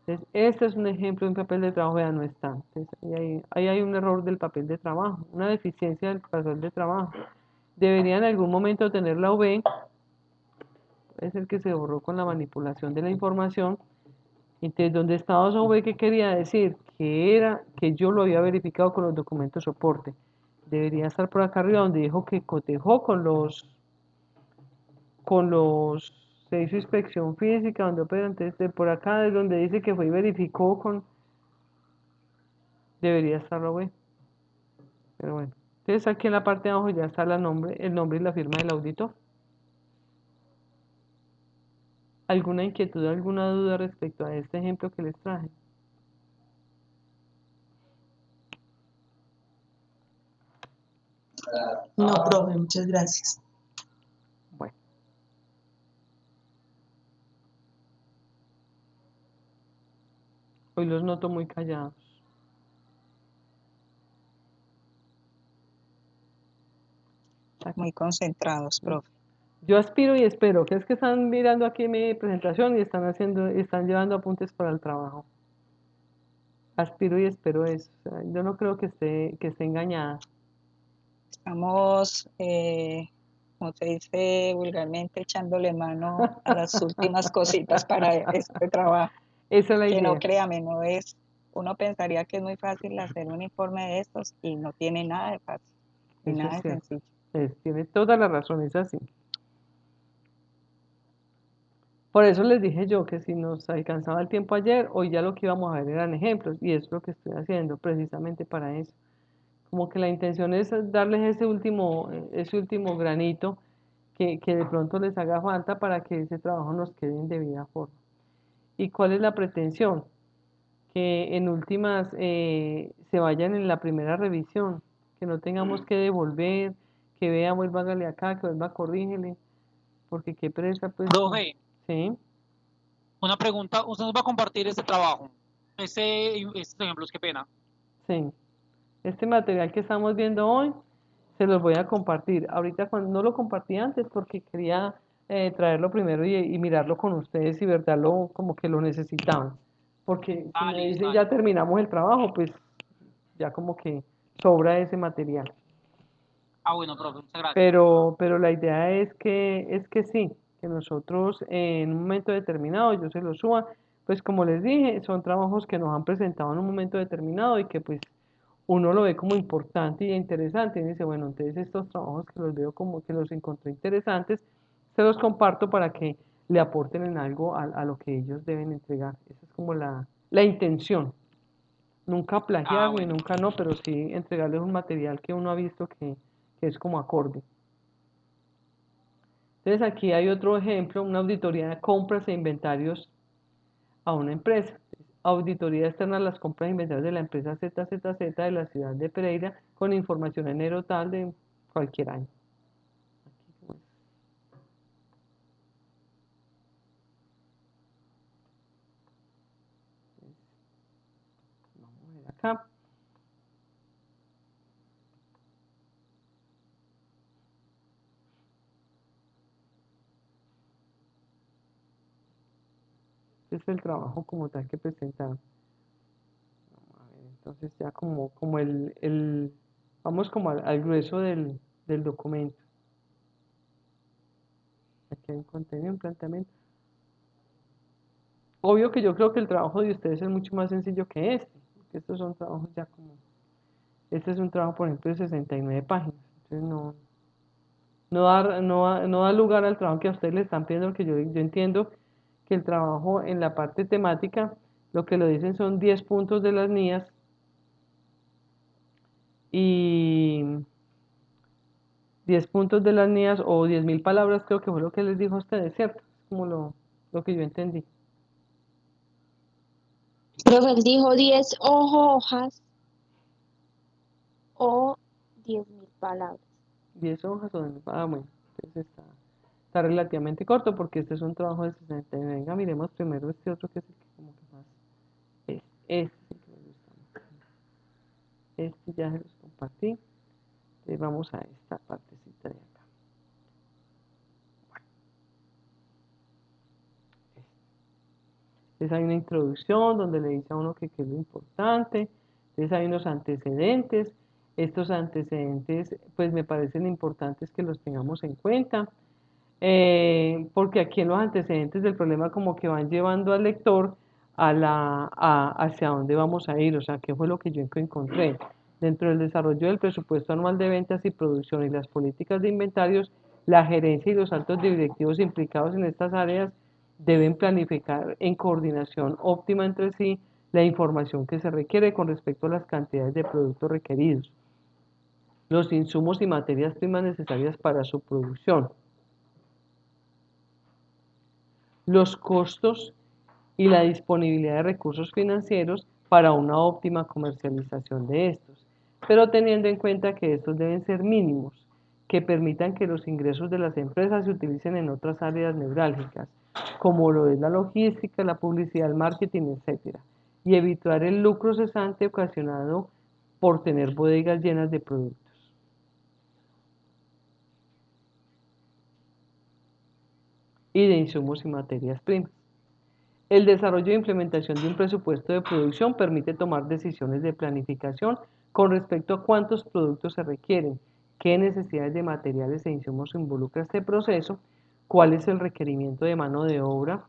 Entonces, este es un ejemplo de un papel de trabajo, ya no está. Entonces, ahí hay un error del papel de trabajo, una deficiencia del papel de trabajo. Debería en algún momento tener la OB, puede ser que se borró con la manipulación de la información. Entonces, ¿dónde estaba esa OB? ¿Qué quería decir? Que era que yo lo había verificado con los documentos soporte. Debería estar por acá arriba donde dijo que cotejó se hizo inspección física, donde opera. Entonces, por acá es donde dice que fue y verificó debería estar la OB. Pero bueno. Entonces, aquí en la parte de abajo ya está el nombre y la firma del auditor. ¿Alguna inquietud, alguna duda respecto a este ejemplo que les traje? No, profe, muchas gracias. Bueno. Hoy los noto muy callados. Muy concentrados, profe. Yo aspiro y espero, que es que están mirando aquí mi presentación y están llevando apuntes para el trabajo. Aspiro y espero eso. O sea, yo no creo que esté engañada. Estamos, como se dice vulgarmente, echándole mano a las últimas cositas para este trabajo. Esa es la Que no idea. créame, no es, uno pensaría que es muy fácil hacer un informe de estos y no tiene nada de fácil, ni Eso nada es de cierto. sencillo. Tiene toda la razón, es así. Por eso les dije yo que si nos alcanzaba el tiempo ayer, hoy ya lo que íbamos a ver eran ejemplos, y es lo que estoy haciendo precisamente para eso. Como que la intención es darles ese último granito que de pronto les haga falta para que ese trabajo nos quede en debida forma. ¿Y cuál es la pretensión? Que en últimas se vayan en la primera revisión, que no tengamos que devolver, que vea, vuelva, hágale acá, que vuelva, corrígele, porque qué presa, pues. Profe, Sí, una pregunta, usted nos va a compartir este trabajo, estos ejemplos, qué pena. sí. Este material que estamos viendo hoy, se los voy a compartir. Ahorita no lo compartí antes porque quería traerlo primero y mirarlo con ustedes y verlo como que lo necesitaban. Porque si Ah, me listo, dicen dale. ya terminamos el trabajo, pues ya como que sobra ese material. Ah, bueno, profe, muchas gracias. Pero la idea es que sí, que nosotros en un momento determinado yo se los suba, pues como les dije, son trabajos que nos han presentado en un momento determinado y que pues uno lo ve como importante y interesante y dice, bueno, entonces estos trabajos que los veo como que los encontré interesantes, se los comparto para que le aporten en algo a lo que ellos deben entregar. Esa es como la intención. Nunca plagiar Ah, ni bueno. nunca no, pero sí entregarles un material que uno ha visto que es como acorde. Entonces aquí hay otro ejemplo, una auditoría de compras e inventarios a una empresa. Auditoría externa a las compras e inventarios de la empresa ZZZ de la ciudad de Pereira con información enero tal de cualquier año. Vamos a ver acá. es el trabajo como tal que presentaron. A ver, entonces ya como vamos como al grueso del documento. Aquí hay un contenido, un planteamiento. Obvio que yo creo que el trabajo de ustedes es mucho más sencillo que porque estos son trabajos ya como, este es un trabajo por ejemplo de 69 páginas, entonces no da lugar al trabajo que a ustedes le están pidiendo, porque yo entiendo que el trabajo en la parte temática, lo que lo dicen son 10 puntos de las NIAs y 10 puntos de las NIAs o 10.000 palabras, creo que fue lo que les dijo a ustedes, ¿cierto? Es como lo que yo entendí. Profe, él dijo 10 hojas o 10.000 palabras. 10 hojas o 10.000 palabras, bueno, entonces está relativamente corto porque este es un trabajo de 60. Venga, miremos primero este otro que es el que como que más es. Este que me gusta más. Este ya se los compartí. Entonces vamos a esta partecita de acá. Entonces hay una introducción donde le dice a uno que qué es lo importante. Entonces hay unos antecedentes. Estos antecedentes pues me parecen importantes que los tengamos en cuenta. Porque aquí en los antecedentes del problema como que van llevando al lector hacia dónde vamos a ir, o sea, qué fue lo que yo encontré. Dentro del desarrollo del presupuesto anual de ventas y producción y las políticas de inventarios, la gerencia y los altos directivos implicados en estas áreas deben planificar en coordinación óptima entre sí la información que se requiere con respecto a las cantidades de productos requeridos, los insumos y materias primas necesarias para su producción, los costos y la disponibilidad de recursos financieros para una óptima comercialización de estos, pero teniendo en cuenta que estos deben ser mínimos, que permitan que los ingresos de las empresas se utilicen en otras áreas neurálgicas, como lo es la logística, la publicidad, el marketing, etc., y evitar el lucro cesante ocasionado por tener bodegas llenas de productos. Y de insumos y materias primas. El desarrollo e implementación de un presupuesto de producción permite tomar decisiones de planificación con respecto a cuántos productos se requieren, qué necesidades de materiales e insumos involucra este proceso, cuál es el requerimiento de mano de obra,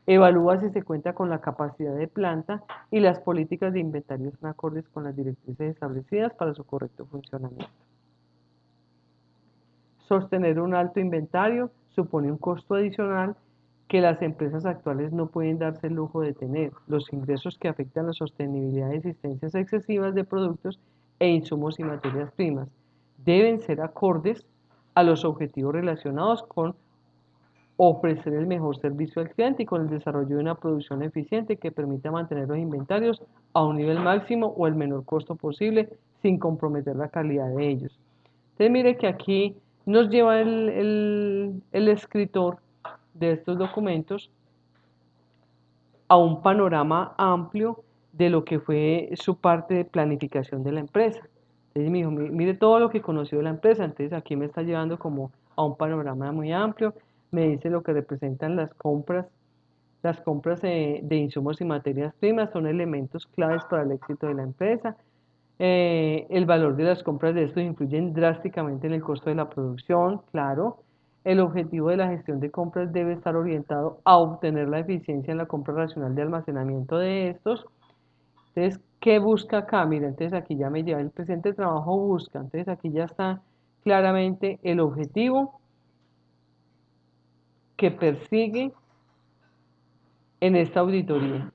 evalúa si se cuenta con la capacidad de planta y las políticas de inventario son acordes con las directrices establecidas para su correcto funcionamiento. Sostener un alto inventario supone un costo adicional que las empresas actuales no pueden darse el lujo de tener. Los ingresos que afectan la sostenibilidad de existencias excesivas de productos e insumos y materias primas deben ser acordes a los objetivos relacionados con ofrecer el mejor servicio al cliente y con el desarrollo de una producción eficiente que permita mantener los inventarios a un nivel máximo o el menor costo posible sin comprometer la calidad de ellos. Entonces mire que aquí nos lleva el escritor de estos documentos a un panorama amplio de lo que fue su parte de planificación de la empresa. Entonces me dijo, mire todo lo que conoció de la empresa, entonces aquí me está llevando como a un panorama muy amplio, me dice lo que representan las compras de insumos y materias primas son elementos claves para el éxito de la empresa. El valor de las compras de estos influyen drásticamente en el costo de la producción, claro. El objetivo de la gestión de compras debe estar orientado a obtener la eficiencia en la compra racional de almacenamiento de estos. Entonces, ¿qué busca acá? Mira, entonces aquí ya me lleva el presente trabajo busca. Entonces aquí ya está claramente el objetivo que persigue en esta auditoría.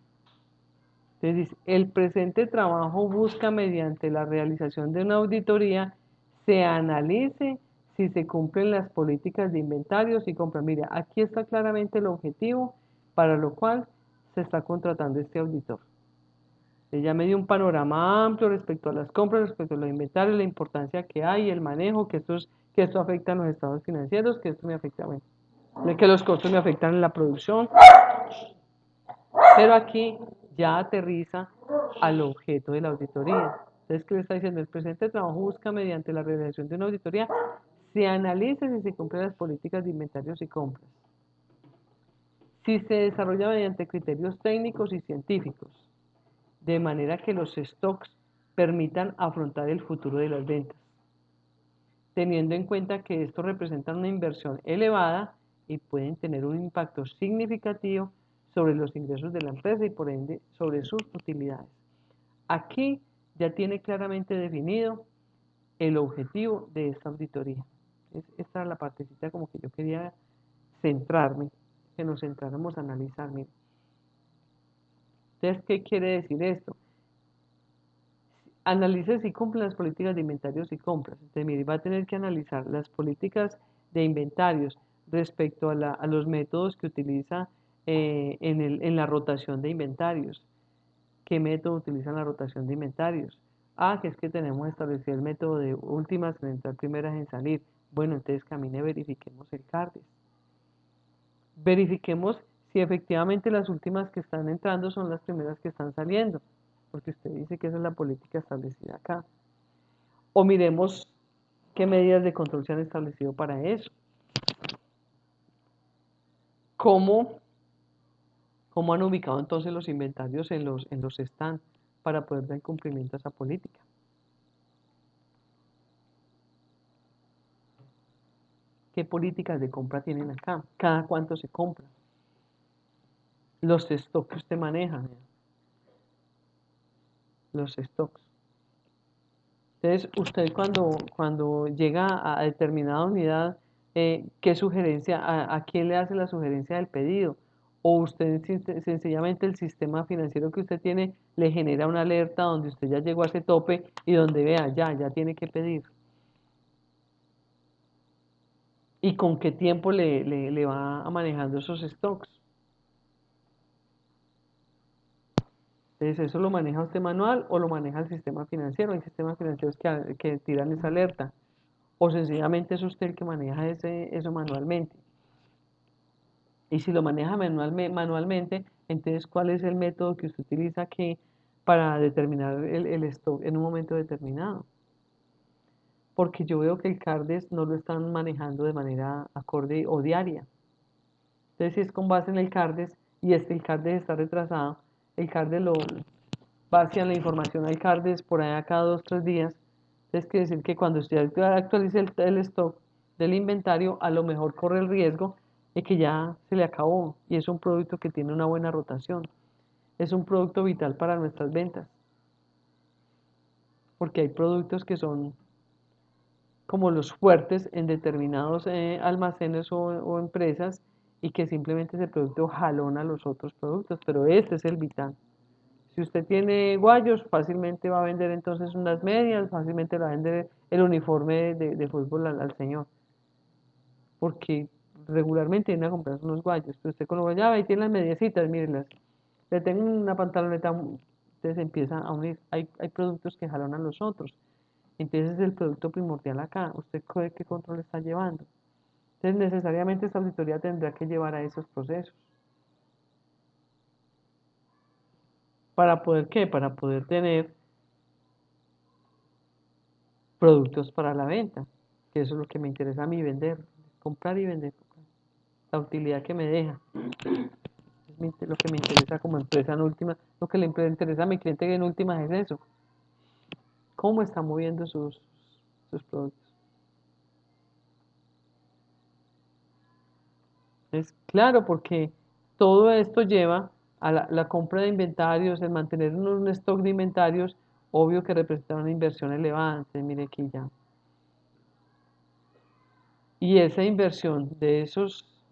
Entonces dice, el presente trabajo busca mediante la realización de una auditoría se analice si se cumplen las políticas de inventarios y compra. Mira, aquí está claramente el objetivo para lo cual se está contratando este auditor. Ella me dio un panorama amplio respecto a las compras, respecto a los inventarios, la importancia que hay, el manejo, que esto afecta a los estados financieros, que esto me afecta, bueno, que los costos me afectan en la producción. Pero aquí ya aterriza al objeto de la auditoría. Entonces, ¿qué le está diciendo? El presente trabajo busca mediante la realización de una auditoría se analice si se cumplen las políticas de inventarios y compras. Si se desarrolla mediante criterios técnicos y científicos, de manera que los stocks permitan afrontar el futuro de las ventas, teniendo en cuenta que estos representan una inversión elevada y pueden tener un impacto significativo sobre los ingresos de la empresa y por ende sobre sus utilidades. Aquí ya tiene claramente definido el objetivo de esta auditoría. Esta es la partecita como que yo quería centrarme, que nos centráramos a analizar. Mire. Entonces, ¿qué quiere decir esto? Analice si cumple las políticas de inventarios y compras. Entonces, mire, va a tener que analizar las políticas de inventarios respecto a los métodos que utiliza en la rotación de inventarios. ¿Qué método utiliza en la rotación de inventarios? Ah, que es que tenemos establecido el método de últimas en entrar, primeras en salir. Bueno, entonces camine, verifiquemos el CARDES. Verifiquemos si efectivamente las últimas que están entrando son las primeras que están saliendo, porque usted dice que esa es la política establecida acá. O miremos qué medidas de control se han establecido para eso. ¿Cómo han ubicado entonces los inventarios en los stands para poder dar cumplimiento a esa política? ¿Qué políticas de compra tienen acá? ¿Cada cuánto se compra? Los stocks que usted maneja. Los stocks. Entonces, usted cuando llega a determinada unidad, ¿qué sugerencia, a quién le hace la sugerencia del pedido? O usted sencillamente el sistema financiero que usted tiene le genera una alerta donde usted ya llegó a ese tope y donde vea, ya tiene que pedir. ¿Y con qué tiempo le va manejando esos stocks? Entonces, ¿eso lo maneja usted manual o lo maneja el sistema financiero? Hay sistemas financieros que tiran esa alerta. O sencillamente es usted el que maneja eso manualmente. Y si lo maneja manualmente, entonces, ¿cuál es el método que usted utiliza para determinar el stock en un momento determinado? Porque yo veo que el CARDES no lo están manejando de manera acorde o diaria. Entonces, si es con base en el CARDES y el CARDES está retrasado, el CARDES lo vacian la información al CARDES por allá cada 2 o 3 días. Entonces, quiere decir que cuando usted actualice el stock del inventario, a lo mejor corre el riesgo de que ya se le acabó y es un producto que tiene una buena rotación. Es un producto vital para nuestras ventas. Porque hay productos que son como los fuertes en determinados almacenes o empresas y que simplemente ese producto jalona los otros productos, pero este es el vital. Si usted tiene guayos, fácilmente va a vender entonces unas medias, fácilmente le va a vender el uniforme de fútbol al señor, porque regularmente viene a comprar unos guayos, pero usted con los guayos, ahí tiene las mediecitas, mírenlas, le tengo una pantaloneta, entonces empieza a unir, hay productos que jalonan los otros, entonces es el producto primordial acá, usted qué control está llevando. Entonces necesariamente esta auditoría tendrá que llevar a esos procesos. ¿Para poder qué? Para poder tener productos para la venta, que eso es lo que me interesa a mí vender, comprar y vender, la utilidad que me deja. Es lo que me interesa como empresa en última, lo que le interesa a mi cliente en última es eso, cómo está moviendo sus productos. Es claro, porque todo esto lleva a la compra de inventarios, el mantener un stock de inventarios, obvio que representa una inversión elevada. Entonces, mire aquí ya. Y esa inversión de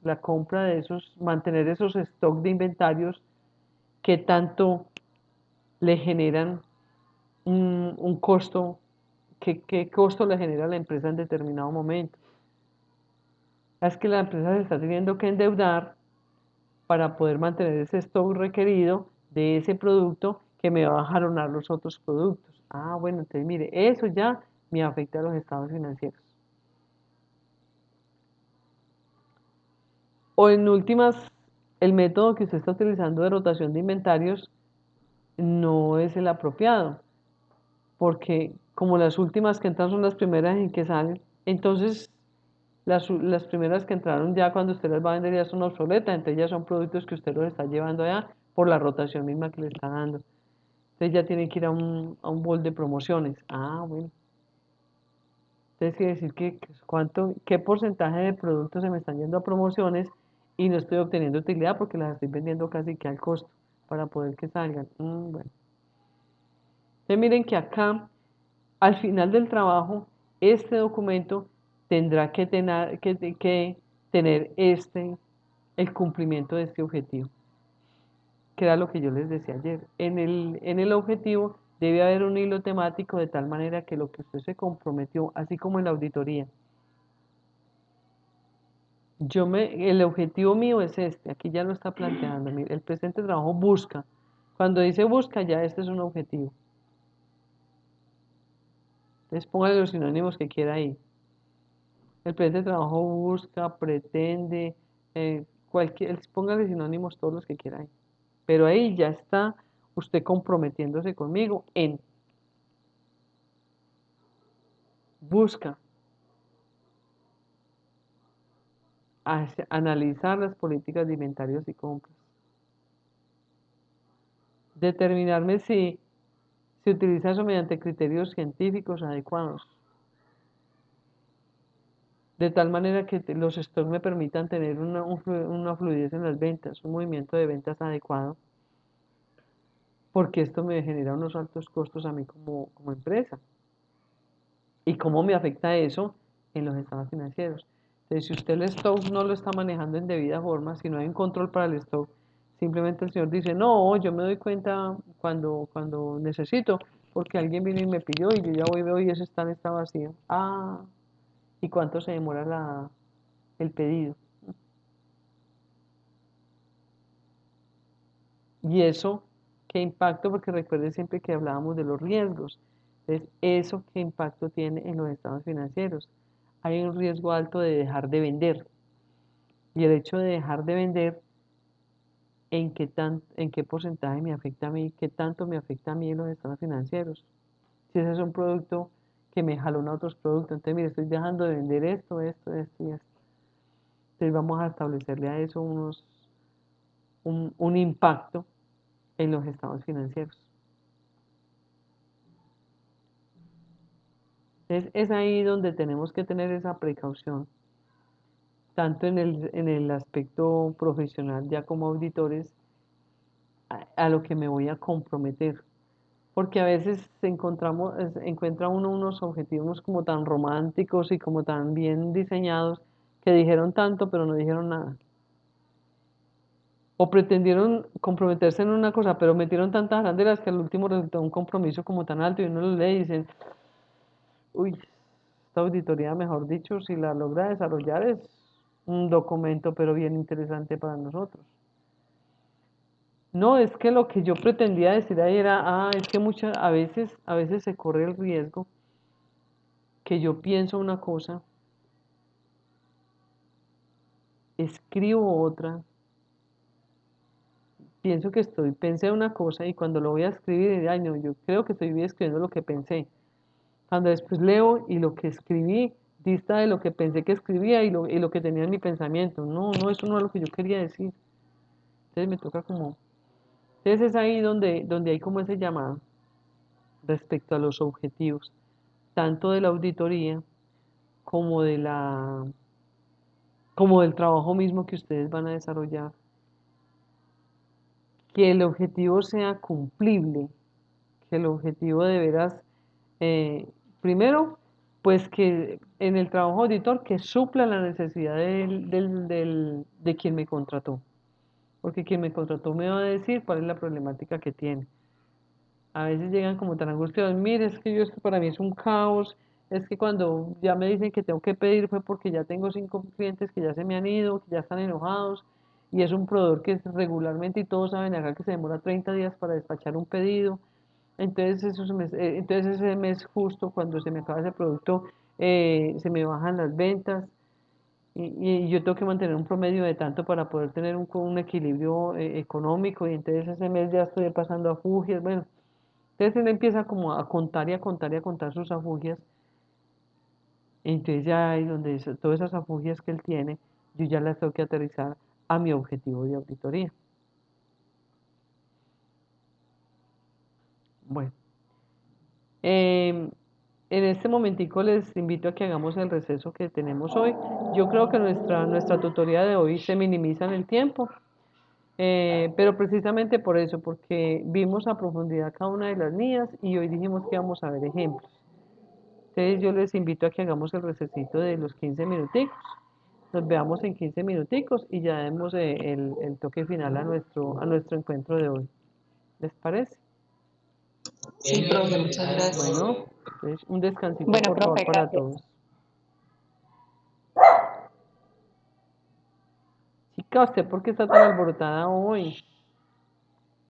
la compra de esos, mantener esos stock de inventarios, ¿qué tanto le generan un costo? ¿Qué costo le genera a la empresa en determinado momento? Es que la empresa se está teniendo que endeudar para poder mantener ese stock requerido de ese producto que me va a jalonar los otros productos. Ah, bueno, entonces mire, eso ya me afecta a los estados financieros. O en últimas, el método que usted está utilizando de rotación de inventarios no es el apropiado, porque como las últimas que entran son las primeras en que salen, entonces las primeras que entraron ya cuando usted las va a vender ya son obsoletas, entonces ya son productos que usted los está llevando allá por la rotación misma que le está dando. Entonces ya tiene que ir a un bol de promociones. Ah, bueno. Entonces quiere decir qué porcentaje de productos se me están yendo a promociones y no estoy obteniendo utilidad porque las estoy vendiendo casi que al costo para poder que salgan. Bueno. Entonces miren que acá, al final del trabajo, este documento tendrá que tener el cumplimiento de este objetivo, que era lo que yo les decía ayer. En el objetivo debe haber un hilo temático de tal manera que lo que usted se comprometió, así como en la auditoría, el objetivo mío es este, aquí ya lo está planteando, mire, el presente trabajo busca. Cuando dice busca, ya este es un objetivo. Entonces póngale los sinónimos que quiera ahí. El presente trabajo busca, pretende, póngale sinónimos todos los que quiera ahí. Pero ahí ya está usted comprometiéndose conmigo en busca, analizar las políticas de inventarios y compras, determinarme si se utiliza eso mediante criterios científicos adecuados, de tal manera que los stocks me permitan tener una fluidez en las ventas, un movimiento de ventas adecuado, porque esto me genera unos altos costos a mí como empresa. ¿Y cómo me afecta eso en los estados financieros? Entonces, si usted el stock no lo está manejando en debida forma, si no hay un control para el stock, simplemente el señor dice, no, yo me doy cuenta cuando necesito, porque alguien vino y me pidió y yo ya voy y veo y ese stand está vacío. Ah, ¿y cuánto se demora el pedido? Y eso, ¿qué impacto? Porque recuerde siempre que hablábamos de los riesgos. Entonces, ¿eso qué impacto tiene en los estados financieros? Hay un riesgo alto de dejar de vender. Y el hecho de dejar de vender, en qué porcentaje me afecta a mí, qué tanto me afecta a mí en los estados financieros. Si ese es un producto que me jalona a otros productos, entonces, mire, estoy dejando de vender esto y esto. Entonces, vamos a establecerle a eso un impacto en los estados financieros. Entonces, es ahí donde tenemos que tener esa precaución, tanto en el aspecto profesional, ya como auditores, a lo que me voy a comprometer. Porque a veces encuentra uno unos objetivos como tan románticos y como tan bien diseñados que dijeron tanto pero no dijeron nada. O pretendieron comprometerse en una cosa, pero metieron tantas arandelas que al último resultó un compromiso como tan alto y uno lo lee y dicen, uy, esta auditoría, mejor dicho, si la logra desarrollar es un documento pero bien interesante para nosotros. No, es que lo que yo pretendía decir ahí era, es que a veces se corre el riesgo que yo pienso una cosa, escribo otra, pensé una cosa y cuando lo voy a escribir, ay no, yo creo que estoy escribiendo lo que pensé. Cuando después leo y lo que escribí dista de lo que pensé que escribía y lo que tenía en mi pensamiento. No, no, eso no es lo que yo quería decir. Entonces me toca como... Entonces es ahí donde hay como ese llamado respecto a los objetivos, tanto de la auditoría como como del trabajo mismo que ustedes van a desarrollar. Que el objetivo sea cumplible, que el objetivo de veras, eh, primero, pues que en el trabajo auditor que supla la necesidad de quien me contrató, porque quien me contrató me va a decir cuál es la problemática que tiene. A veces llegan como tan angustiados, mire, es que esto para mí es un caos, es que cuando ya me dicen que tengo que pedir fue porque ya tengo 5 clientes que ya se me han ido, que ya están enojados, y es un proveedor que regularmente, y todos saben acá que se demora 30 días para despachar un pedido, entonces, entonces ese mes justo cuando se me acaba ese producto, se me bajan las ventas, y yo tengo que mantener un promedio de tanto para poder tener un equilibrio económico, y entonces ese mes ya estoy pasando a fugias, bueno. Entonces él empieza como a contar y a contar y a contar sus afugias Entonces ya ahí donde todas esas afugias que él tiene, yo ya las tengo que aterrizar a mi objetivo de auditoría. Bueno, en este momentico les invito a que hagamos el receso que tenemos hoy. Yo creo que nuestra tutoría de hoy se minimiza en el tiempo, pero precisamente por eso, porque vimos a profundidad cada una de las niñas y hoy dijimos que íbamos a ver ejemplos. Entonces yo les invito a que hagamos el recesito de los 15 minuticos. Nos veamos en 15 minuticos y ya demos el toque final a nuestro encuentro de hoy. ¿Les parece? Sí, profe, muchas gracias. Bueno, entonces un descansito Bueno, por favor profe, para gracias. todos. Chica, ¿usted por qué está tan alborotada hoy?